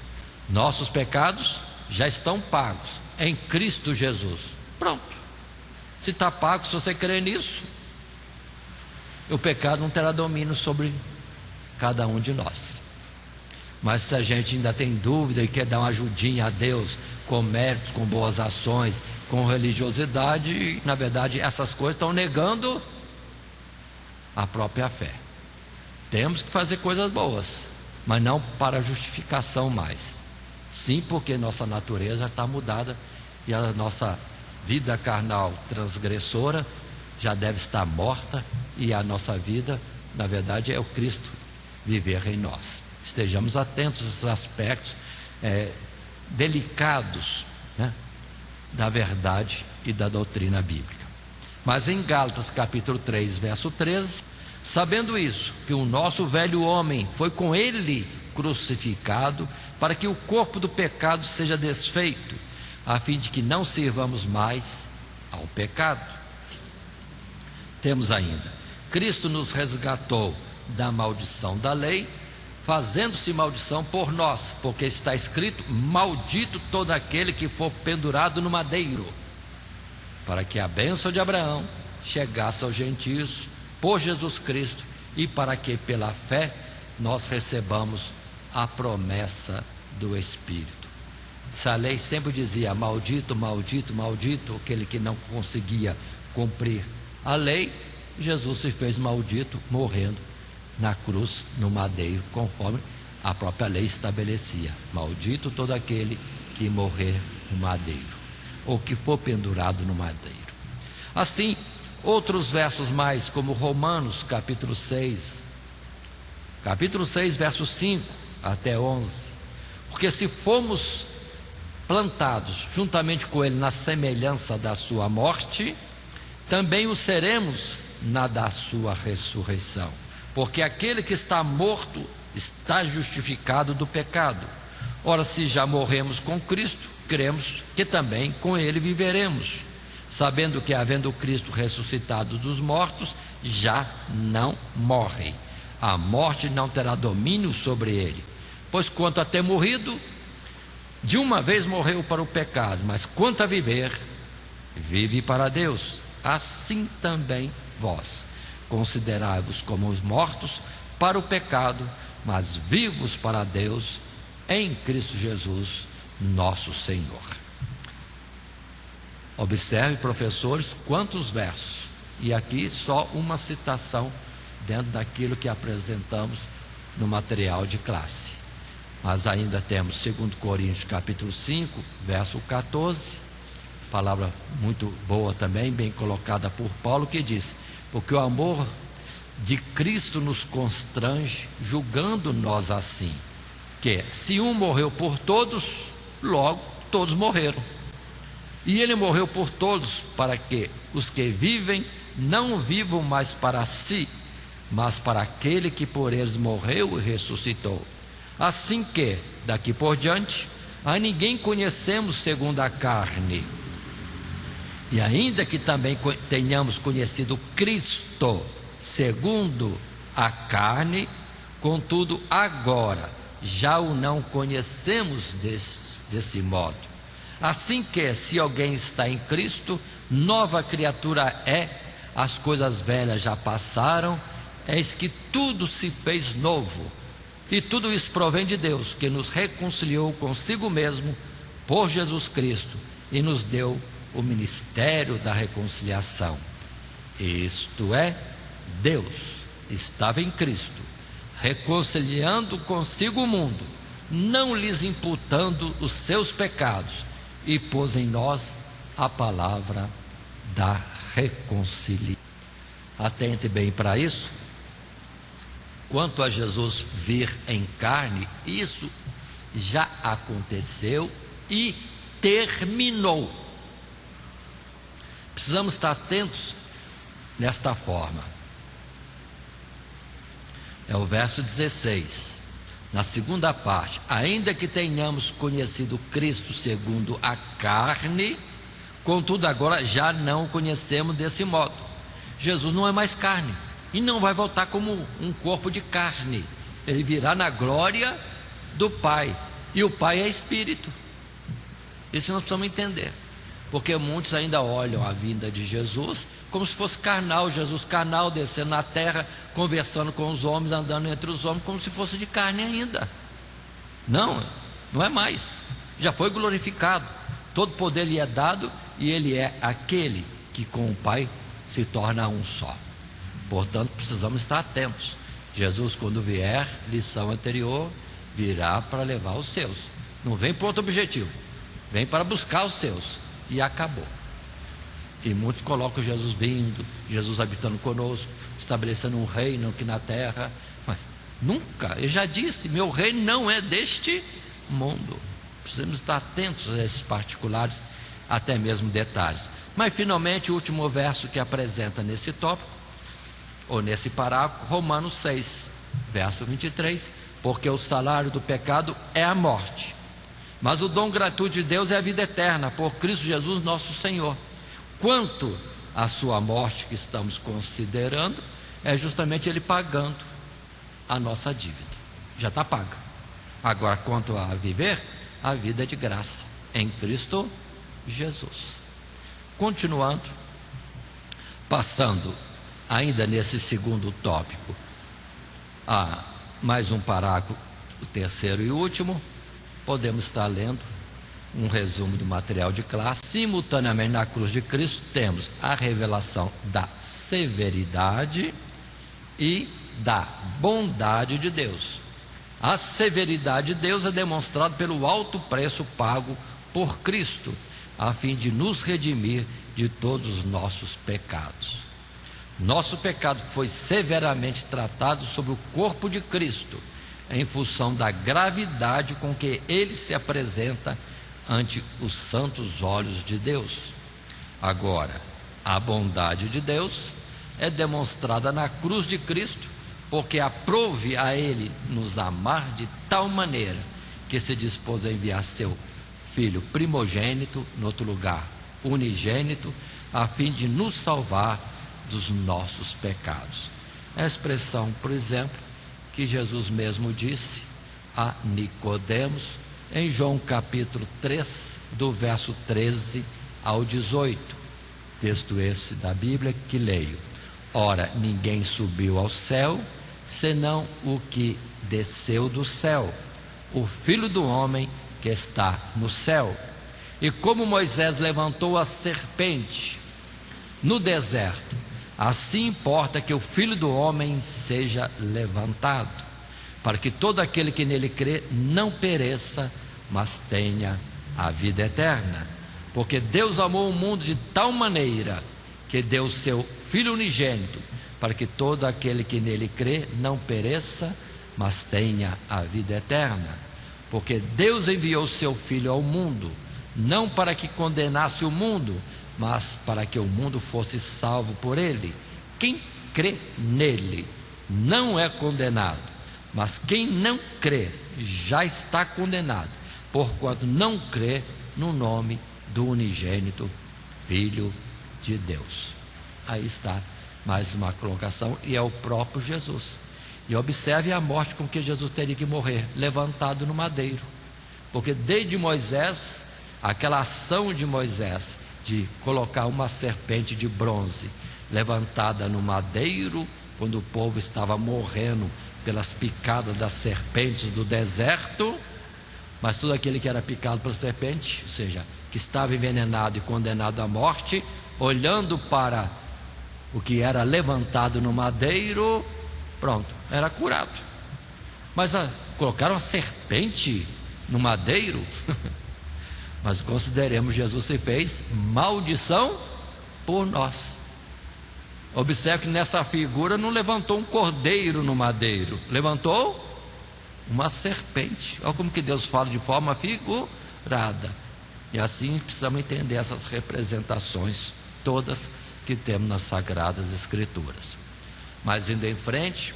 B: Nossos pecados já estão pagos em Cristo Jesus. Pronto. Se está pago, se você crer nisso, o pecado não terá domínio sobre cada um de nós. Mas se a gente ainda tem dúvida e quer dar uma ajudinha a Deus, com méritos, com boas ações, com religiosidade, na verdade essas coisas estão negando a própria fé. Temos que fazer coisas boas, mas não para justificação mais. Sim, porque nossa natureza está mudada e a nossa vida carnal transgressora já deve estar morta, e a nossa vida, na verdade, é o Cristo viver em nós. Estejamos atentos a esses aspectos delicados, né, da verdade e da doutrina bíblica. Mas em Gálatas capítulo 3, verso 13, sabendo isso, que o nosso velho homem foi com ele crucificado, para que o corpo do pecado seja desfeito, a fim de que não sirvamos mais ao pecado. Temos ainda: Cristo nos resgatou da maldição da lei, fazendo-se maldição por nós, porque está escrito: maldito todo aquele que for pendurado no madeiro, para que a bênção de Abraão chegasse aos gentios por Jesus Cristo, e para que pela fé nós recebamos a promessa do Espírito. Se a lei sempre dizia maldito, maldito, maldito, aquele que não conseguia cumprir a lei, Jesus se fez maldito morrendo na cruz, no madeiro, conforme a própria lei estabelecia: maldito todo aquele que morrer no madeiro, ou que for pendurado no madeiro. Assim, outros versos mais, como Romanos capítulo 6, versos 5 até 11, porque se fomos plantados juntamente com ele na semelhança da sua morte, também o seremos na da sua ressurreição. Porque aquele que está morto está justificado do pecado. Ora, se já morremos com Cristo, cremos que também com ele viveremos, sabendo que, havendo Cristo ressuscitado dos mortos, já não morre. A morte não terá domínio sobre ele, pois quanto a ter morrido, de uma vez morreu para o pecado, mas quanto a viver, vive para Deus. Assim também vós, considerai-vos como os mortos para o pecado, mas vivos para Deus em Cristo Jesus, nosso Senhor. Observe, professores, quantos versos, e aqui só uma citação dentro daquilo que apresentamos no material de classe. Mas ainda temos 2 Coríntios capítulo 5, verso 14, palavra muito boa também, bem colocada por Paulo, que diz: porque o amor de Cristo nos constrange, julgando nós assim, que se um morreu por todos, logo todos morreram. E ele morreu por todos, para que os que vivem não vivam mais para si, mas para aquele que por eles morreu e ressuscitou. Assim que, daqui por diante, a ninguém conhecemos segundo a carne. E ainda que também tenhamos conhecido Cristo segundo a carne, contudo agora já o não conhecemos desse modo. Assim que, se alguém está em Cristo, nova criatura é, as coisas velhas já passaram, eis que tudo se fez novo. E tudo isso provém de Deus, que nos reconciliou consigo mesmo por Jesus Cristo e nos deu o ministério da reconciliação. Isto é, Deus estava em Cristo, reconciliando consigo o mundo, não lhes imputando os seus pecados, e pôs em nós a palavra da reconciliação. Atente bem para isso. Quanto a Jesus vir em carne, isso já aconteceu e terminou. Precisamos estar atentos nesta forma. É o verso 16, na segunda parte: ainda que tenhamos conhecido Cristo segundo a carne, contudo agora já não o conhecemos desse modo. Jesus não é mais carne e não vai voltar como um corpo de carne. Ele virá na glória do Pai, e o Pai é Espírito. Isso nós precisamos entender, porque muitos ainda olham a vinda de Jesus como se fosse carnal, Jesus carnal, descendo na terra, conversando com os homens, andando entre os homens, como se fosse de carne ainda. Não, não é mais. Já foi glorificado, todo poder lhe é dado, e ele é aquele que com o Pai se torna um só. Portanto, precisamos estar atentos. Jesus, quando vier, lição anterior, virá para levar os seus. Não vem para outro objetivo, vem para buscar os seus, e acabou. E muitos colocam Jesus vindo, Jesus habitando conosco, estabelecendo um reino aqui na terra. Mas nunca, ele já disse: meu reino não é deste mundo. Precisamos estar atentos a esses particulares, até mesmo detalhes. Mas finalmente o último verso que apresenta nesse tópico, ou nesse parágrafo, Romanos 6, verso 23: porque o salário do pecado é a morte, mas o dom gratuito de Deus é a vida eterna, por Cristo Jesus nosso Senhor. Quanto à sua morte que estamos considerando, é justamente ele pagando a nossa dívida, já está paga. Agora, quanto a viver, a vida é de graça em Cristo Jesus. Continuando, passando ainda nesse segundo tópico, a mais um parágrafo, o terceiro e último, podemos estar lendo um resumo do material de classe. Simultaneamente na cruz de Cristo temos a revelação da severidade e da bondade de Deus. A severidade de Deus é demonstrada pelo alto preço pago por Cristo, a fim de nos redimir de todos os nossos pecados. Nosso pecado foi severamente tratado sobre o corpo de Cristo, em função da gravidade com que ele se apresenta ante os santos olhos de Deus. Agora, a bondade de Deus é demonstrada na cruz de Cristo, porque aprove a ele nos amar de tal maneira que se dispôs a enviar seu Filho primogênito, no outro lugar unigênito, a fim de nos salvar dos nossos pecados. A expressão, por exemplo, que Jesus mesmo disse a Nicodemos em João capítulo 3, do verso 13 ao 18, texto esse da Bíblia que leio: ora, ninguém subiu ao céu, senão o que desceu do céu, o Filho do homem que está no céu. E como Moisés levantou a serpente no deserto, assim importa que o Filho do homem seja levantado, para que todo aquele que nele crê não pereça, mas tenha a vida eterna. Porque Deus amou o mundo de tal maneira que deu o seu Filho unigênito, para que todo aquele que nele crê não pereça, mas tenha a vida eterna. Porque Deus enviou seu Filho ao mundo, não para que condenasse o mundo, mas para que o mundo fosse salvo por ele. Quem crê nele não é condenado, mas quem não crê já está condenado, porquanto não crê no nome do unigênito Filho de Deus. Aí está mais uma colocação, e é o próprio Jesus. E observe a morte com que Jesus teria que morrer, levantado no madeiro. Porque desde Moisés, aquela ação de Moisés de colocar uma serpente de bronze levantada no madeiro, quando o povo estava morrendo pelas picadas das serpentes do deserto, mas todo aquele que era picado pela serpente, ou seja, que estava envenenado e condenado à morte, olhando para o que era levantado no madeiro, pronto, era curado. Mas colocaram a serpente no madeiro. Mas consideremos, Jesus se fez maldição por nós. Observe que nessa figura não levantou um cordeiro no madeiro, levantou uma serpente. Olha como que Deus fala de forma figurada. E assim precisamos entender essas representações todas que temos nas Sagradas Escrituras. Mas indo em frente,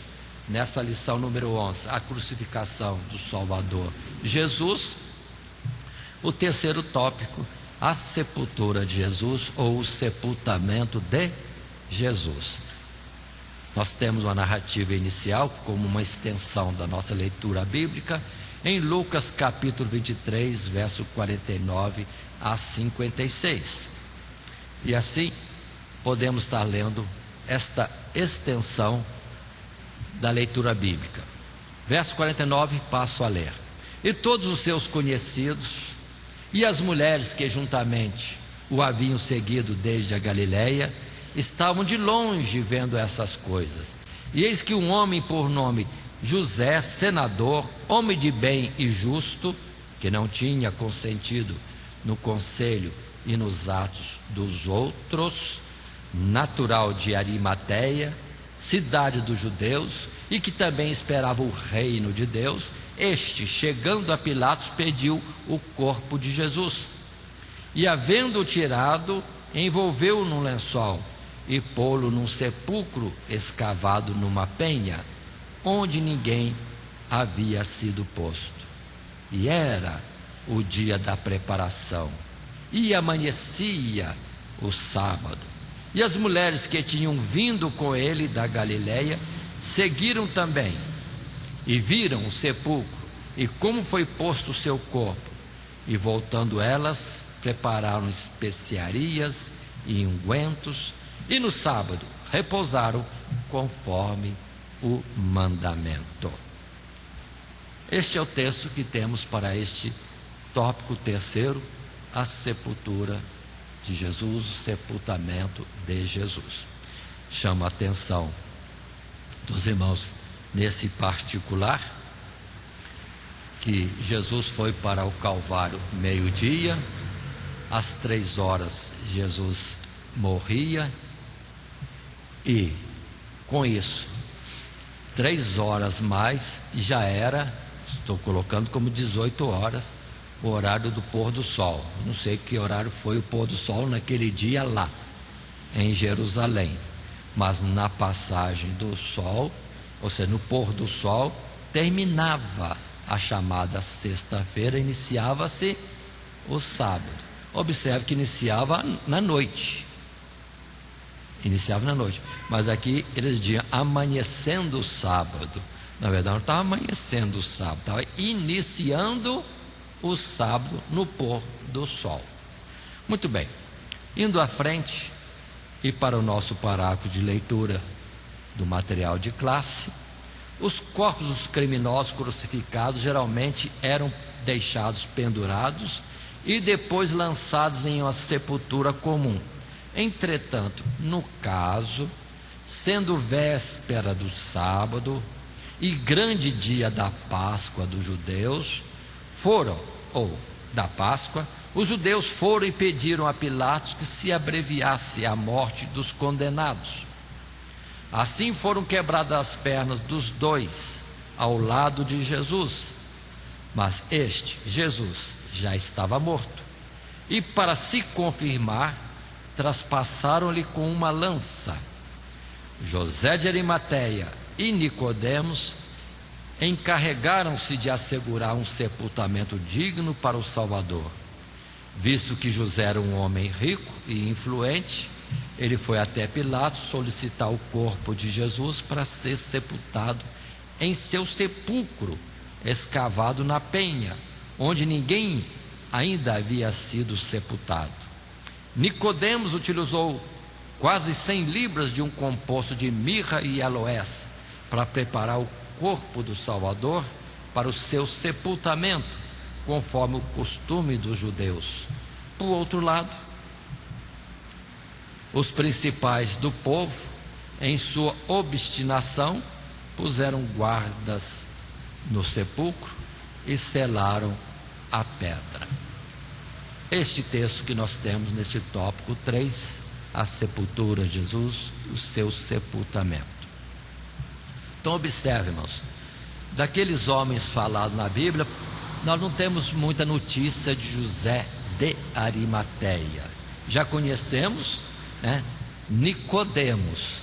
B: nessa lição número 11, a crucificação do Salvador Jesus, o terceiro tópico, a sepultura de Jesus, ou o sepultamento de Jesus. Nós temos uma narrativa inicial como uma extensão da nossa leitura bíblica em Lucas capítulo 23, verso 49 a 56. E assim podemos estar lendo esta extensão da leitura bíblica. Verso 49, passo a ler. E todos os seus conhecidos e as mulheres que juntamente o haviam seguido desde a Galiléia estavam de longe vendo essas coisas. E eis que um homem por nome José, senador, homem de bem e justo, que não tinha consentido no conselho e nos atos dos outros, natural de Arimateia, cidade dos judeus, e que também esperava o reino de Deus, este, chegando a Pilatos, pediu o corpo de Jesus. E havendo-o tirado, envolveu-o num lençol e pô-lo num sepulcro escavado numa penha, onde ninguém havia sido posto. E era o dia da preparação, e amanhecia o sábado. E as mulheres que tinham vindo com ele da Galiléia seguiram também, e viram o sepulcro, e como foi posto o seu corpo. E voltando elas, prepararam especiarias e ungüentos, e no sábado repousaram conforme o mandamento. Este é o texto que temos para este tópico terceiro, a sepultura de Jesus, o sepultamento de Jesus. Chama a atenção dos irmãos nesse particular, que Jesus foi para o Calvário meio-dia, às 3 horas Jesus morria, e com isso 3 horas mais já era, estou colocando como 18 horas, o horário do pôr do sol. Não sei que horário foi o pôr do sol naquele dia lá em Jerusalém, mas na passagem do sol, ou seja, no pôr do sol, terminava a chamada sexta-feira, iniciava-se o sábado. Observe que iniciava na noite, mas aqui eles diziam amanhecendo o sábado. Na verdade não estava amanhecendo o sábado, estava iniciando o sábado no pôr do sol. Muito bem, indo à frente e para o nosso parágrafo de leitura do material de classe, os corpos dos criminosos crucificados geralmente eram deixados pendurados e depois lançados em uma sepultura comum. Entretanto, no caso, sendo véspera do sábado e grande dia da Páscoa dos judeus, os judeus foram e pediram a Pilatos que se abreviasse a morte dos condenados. Assim foram quebradas as pernas dos dois ao lado de Jesus, mas este, Jesus, já estava morto. E para se confirmar, traspassaram-lhe com uma lança. José de Arimateia e Nicodemos encarregaram-se de assegurar um sepultamento digno para o Salvador. Visto que José era um homem rico e influente, ele foi até Pilatos solicitar o corpo de Jesus para ser sepultado em seu sepulcro, escavado na penha, onde ninguém ainda havia sido sepultado. Nicodemos utilizou quase 100 libras de um composto de mirra e aloés para preparar o corpo do Salvador para o seu sepultamento, conforme o costume dos judeus. Por outro lado, os principais do povo, em sua obstinação, puseram guardas no sepulcro e selaram a pedra. Este texto que nós temos nesse tópico 3, a sepultura de Jesus, o seu sepultamento. Então observe, irmãos, daqueles homens falados na Bíblia, nós não temos muita notícia de José de Arimateia. Já conhecemos, Nicodemos,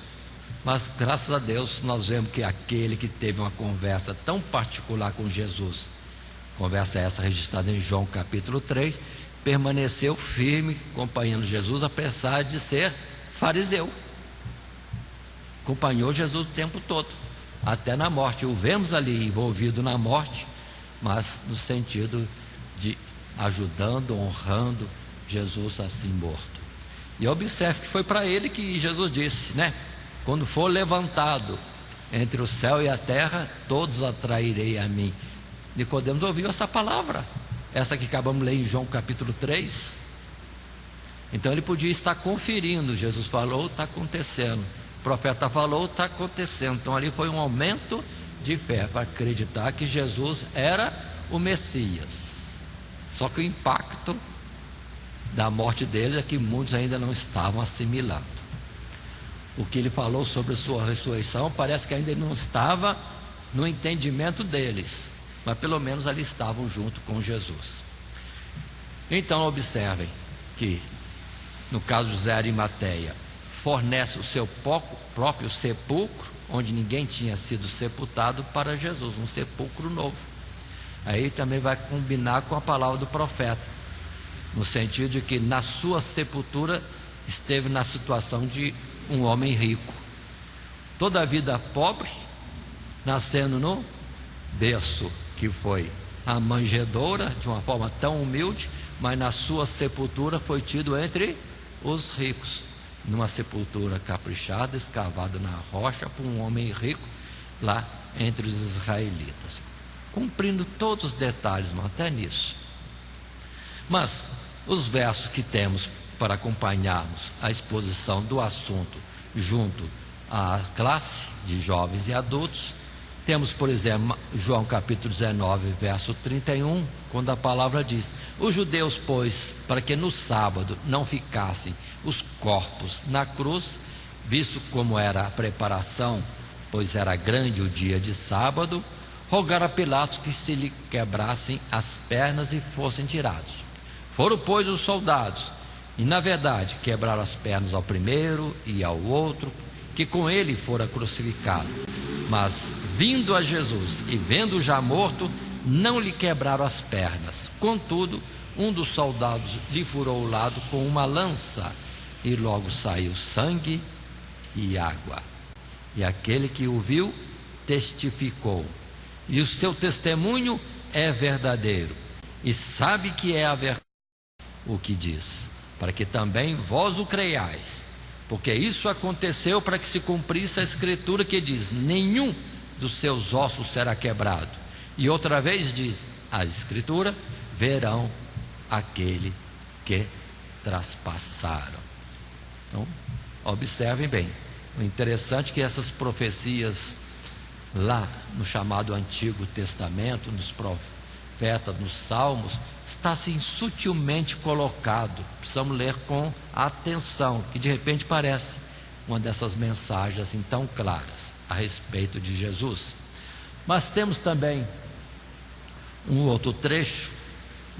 B: mas graças a Deus nós vemos que aquele que teve uma conversa tão particular com Jesus, conversa essa registrada em João capítulo 3, permaneceu firme acompanhando Jesus, apesar de ser fariseu. Acompanhou Jesus o tempo todo, até na morte. O vemos ali envolvido na morte, mas no sentido de ajudando, honrando Jesus assim morto. E observe que foi para ele que Jesus disse, quando for levantado entre o céu e a terra, todos atrairei a mim. Nicodemos ouviu essa palavra, essa que acabamos de ler em João capítulo 3. Então ele podia estar conferindo. Jesus falou, está acontecendo. O profeta falou, está acontecendo. Então ali foi um aumento de fé para acreditar que Jesus era o Messias. Só que o impacto da morte dele é que muitos ainda não estavam assimilando. O que ele falou sobre a sua ressurreição parece que ainda não estava no entendimento deles, mas pelo menos ali estavam junto com Jesus. Então observem que no caso de José de Arimateia, fornece o seu próprio sepulcro, onde ninguém tinha sido sepultado, para Jesus, um sepulcro novo. Aí também vai combinar com a palavra do profeta, no sentido de que na sua sepultura esteve na situação de um homem rico, toda a vida pobre, nascendo no berço que foi a manjedoura, de uma forma tão humilde, mas na sua sepultura foi tido entre os ricos, numa sepultura caprichada, escavada na rocha por um homem rico lá entre os israelitas, cumprindo todos os detalhes, até nisso. Mas os versos que temos para acompanharmos a exposição do assunto junto à classe de jovens e adultos, temos, por exemplo, João capítulo 19, verso 31, quando a palavra diz: os judeus, pois, para que no sábado não ficassem os corpos na cruz, visto como era a preparação, pois era grande o dia de sábado, rogaram a Pilatos que se lhe quebrassem as pernas e fossem tirados. Foram, pois, os soldados, e na verdade quebraram as pernas ao primeiro e ao outro, que com ele fora crucificado. Mas vindo a Jesus e vendo-o já morto, não lhe quebraram as pernas. Contudo, um dos soldados lhe furou o lado com uma lança, e logo saiu sangue e água. E aquele que o viu testificou, e o seu testemunho é verdadeiro, e sabe que é a verdade o que diz, para que também vós o creiais, porque isso aconteceu para que se cumprisse a escritura que diz: nenhum dos seus ossos será quebrado. E outra vez diz a escritura: verão aquele que traspassaram. Então observem bem, o interessante é que essas profecias lá no chamado Antigo Testamento, nos profetas, nos Salmos, está assim sutilmente colocado. Precisamos ler com atenção, que de repente parece uma dessas mensagens assim tão claras a respeito de Jesus. Mas temos também um outro trecho,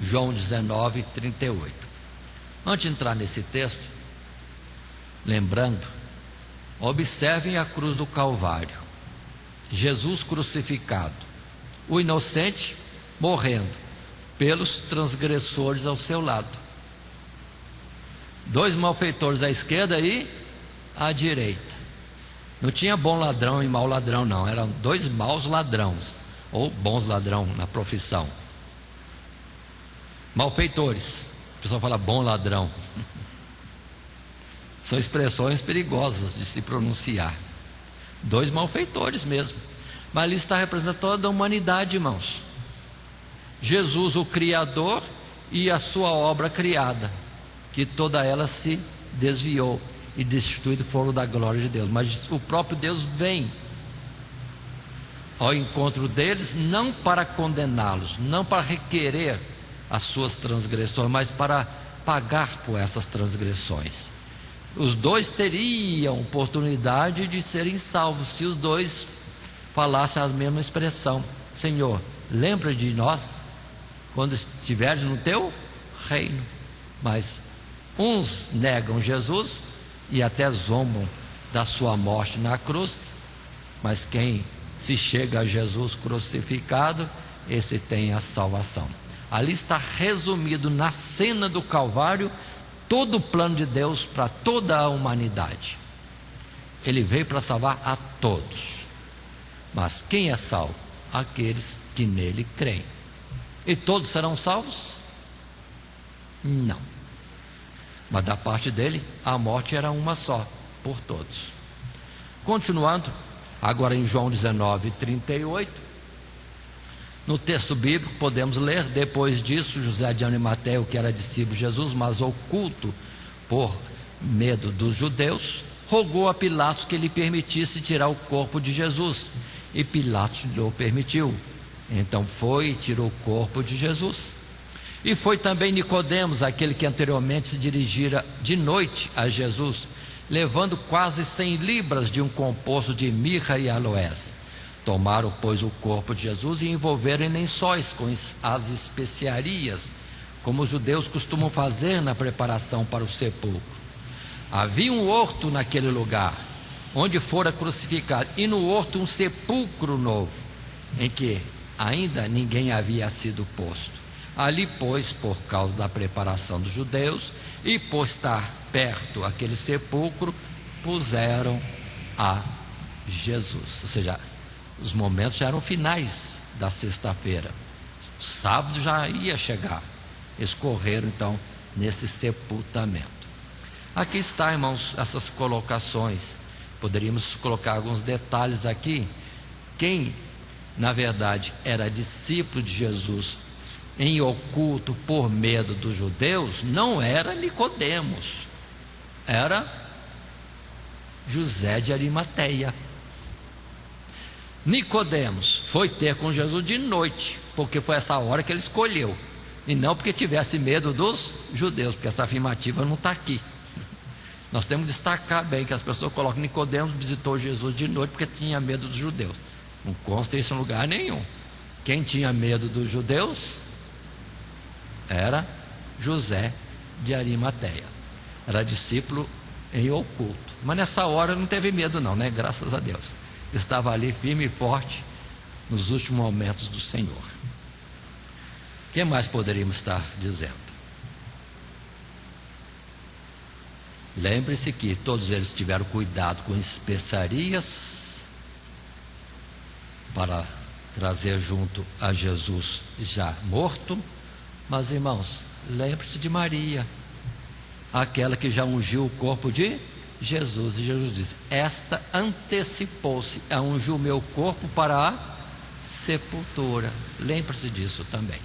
B: João 19, 38. Antes de entrar nesse texto, lembrando, observem a cruz do Calvário, Jesus crucificado, o inocente morrendo pelos transgressores ao seu lado, 2 malfeitores à esquerda e à direita. Não tinha bom ladrão e mau ladrão, não, eram 2 maus ladrões, ou bons ladrão na profissão. Malfeitores, o pessoal fala bom ladrão. São expressões perigosas de se pronunciar. 2 malfeitores mesmo. Mas ali está representando toda a humanidade, irmãos. Jesus, o Criador, e a sua obra criada, que toda ela se desviou e destituído foram da glória de Deus. Mas o próprio Deus vem ao encontro deles, não para condená-los, não para requerer as suas transgressões, mas para pagar por essas transgressões. Os 2 teriam oportunidade de serem salvos se os 2 falassem a mesma expressão: Senhor, lembra de nós quando estiveres no teu reino. Mas uns negam Jesus e até zombam da sua morte na cruz, mas quem se chega a Jesus crucificado, esse tem a salvação. Ali está resumido na cena do Calvário todo o plano de Deus para toda a humanidade. Ele veio para salvar a todos, mas quem é salvo? Aqueles que nele creem. E todos serão salvos? Não. Mas da parte dele, a morte era uma só, por todos. Continuando, agora em João 19, 38, no texto bíblico podemos ler: depois disso, José de Arimateia, que era discípulo de Jesus, mas oculto por medo dos judeus, rogou a Pilatos que lhe permitisse tirar o corpo de Jesus, e Pilatos lhe permitiu. Então foi e tirou o corpo de Jesus. E foi também Nicodemos, aquele que anteriormente se dirigira de noite a Jesus, levando quase 100 libras de um composto de mirra e aloés. Tomaram, pois, o corpo de Jesus e envolveram em lençóis com as especiarias, como os judeus costumam fazer na preparação para o sepulcro. Havia um horto naquele lugar, onde fora crucificado, e no horto um sepulcro novo, em que ainda ninguém havia sido posto. Ali, pois, por causa da preparação dos judeus, e por estar perto aquele sepulcro, puseram a Jesus. Ou seja, os momentos já eram finais da sexta-feira, o sábado já ia chegar. Eles correram então nesse sepultamento. Aqui está, irmãos, essas colocações. Poderíamos colocar alguns detalhes aqui. Quem na verdade era discípulo de Jesus em oculto por medo dos judeus não era Nicodemos, era José de Arimateia. Nicodemos foi ter com Jesus de noite, porque foi essa hora que ele escolheu, e não porque tivesse medo dos judeus, porque essa afirmativa não está aqui. Nós temos que destacar bem que as pessoas colocam: Nicodemos visitou Jesus de noite porque tinha medo dos judeus. Não consta isso em lugar nenhum. Quem tinha medo dos judeus era José de Arimateia, era discípulo em oculto, mas nessa hora não teve medo não, né? Graças a Deus, estava ali firme e forte nos últimos momentos do Senhor. O que mais poderíamos estar dizendo? Lembre-se que todos eles tiveram cuidado com especiarias para trazer junto a Jesus já morto. Mas, irmãos, lembre-se de Maria, aquela que já ungiu o corpo de Jesus. E Jesus disse: esta antecipou-se a ungir o meu corpo para a sepultura. Lembre-se disso também.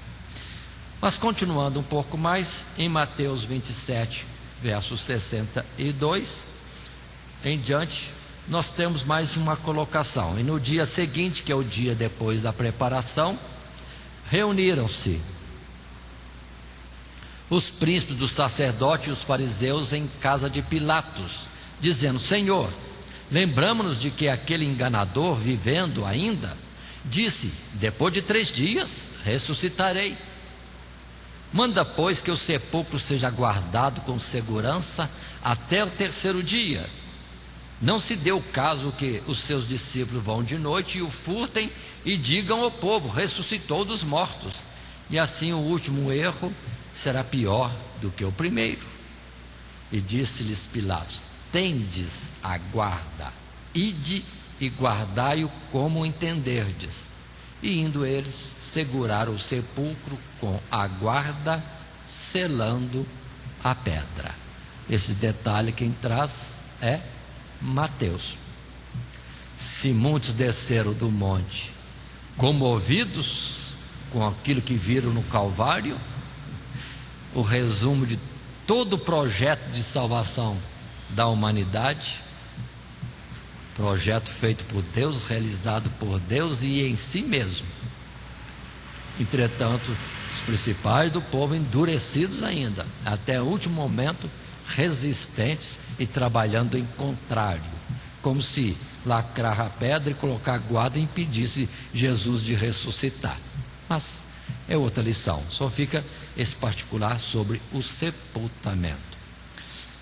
B: Mas continuando um pouco mais, em Mateus 27, versos 62 em diante, nós temos mais uma colocação. E no dia seguinte, que é o dia depois da preparação, reuniram-se os príncipes dos sacerdotes e os fariseus em casa de Pilatos, dizendo: Senhor, lembramos-nos de que aquele enganador, vivendo ainda, disse: depois de 3 dias ressuscitarei. Manda, pois, que o sepulcro seja guardado com segurança até o 3º dia. Não se dê o caso que os seus discípulos vão de noite e o furtem e digam ao povo: ressuscitou dos mortos. E assim o último erro será pior do que o primeiro. E disse-lhes Pilatos: tendes a guarda, ide e guardai-o como entenderdes. E indo eles, seguraram o sepulcro com a guarda, selando a pedra. Esse detalhe quem traz é Mateus. Se muitos desceram do monte comovidos com aquilo que viram no Calvário, o resumo de todo o projeto de salvação da humanidade, projeto feito por Deus, realizado por Deus e em si mesmo. Entretanto, os principais do povo endurecidos ainda, até o último momento, resistentes e trabalhando em contrário, como se lacrar a pedra e colocar a guarda impedisse Jesus de ressuscitar. Mas é outra lição, só fica esse particular sobre o sepultamento.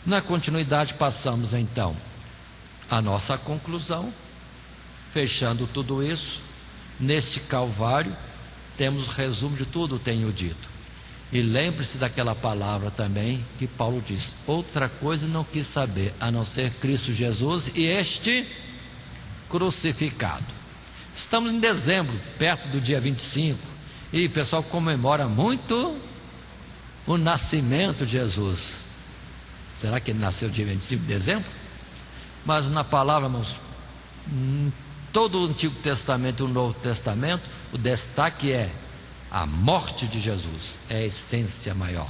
B: Na continuidade, passamos então a nossa conclusão, fechando tudo isso. Neste Calvário temos o resumo de tudo, tenho dito. E lembre-se daquela palavra também que Paulo diz: outra coisa não quis saber, a não ser Cristo Jesus e este crucificado. Estamos em dezembro, perto do dia 25, e o pessoal comemora muito o nascimento de Jesus. Será que ele nasceu dia 25 de dezembro? Mas na palavra, irmãos, todo o Antigo Testamento e o Novo Testamento, o destaque é a morte de Jesus, é a essência maior.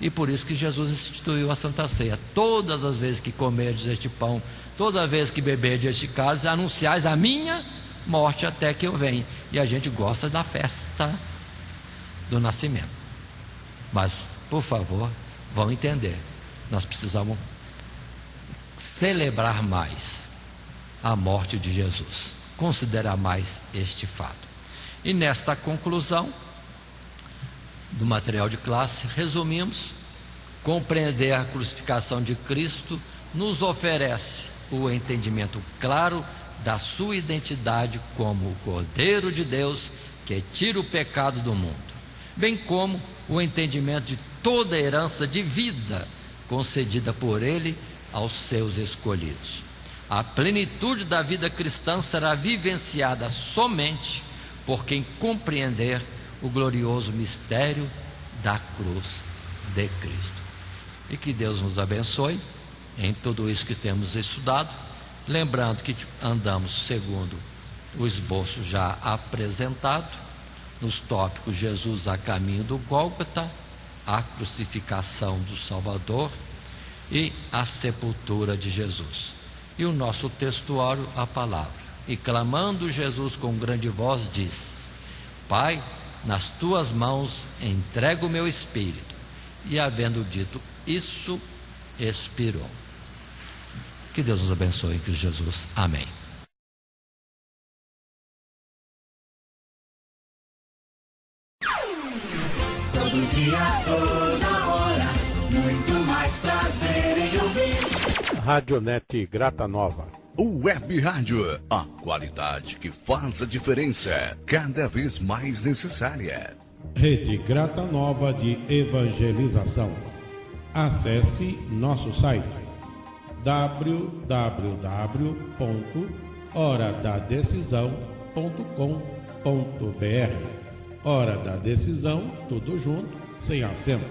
B: E por isso que Jesus instituiu a Santa Ceia. Todas as vezes que comerdes este pão, toda vez que beberdes este cálice, anunciais a minha morte até que eu venha. E a gente gosta da festa do nascimento. Mas, por favor, vão entender, nós precisamos celebrar mais a morte de Jesus, considerar mais este fato. E nesta conclusão do material de classe, resumimos: compreender a crucificação de Cristo nos oferece o entendimento claro da sua identidade como o Cordeiro de Deus que tira o pecado do mundo, bem como o entendimento de toda a herança de vida concedida por Ele aos seus escolhidos. A plenitude da vida cristã será vivenciada somente por quem compreender o glorioso mistério da cruz de Cristo. E que Deus nos abençoe em tudo isso que temos estudado, lembrando que andamos segundo o esboço já apresentado nos tópicos: Jesus a caminho do Gólgota, a crucificação do Salvador e a sepultura de Jesus. E o nosso textuário, a palavra: e clamando Jesus com grande voz diz: Pai, nas tuas mãos entrego o meu espírito. E havendo dito isso, expirou. Que Deus nos abençoe em Cristo Jesus. Amém.
C: Todo dia, toda hora, muito mais prazer em ouvir.
A: Radionet Grata Nova.
D: Web Rádio, a qualidade que faz a diferença, cada vez mais necessária.
E: Rede Grata Nova de Evangelização. Acesse nosso site www.horadadecisão.com.br. Hora da Decisão, tudo junto, sem acento.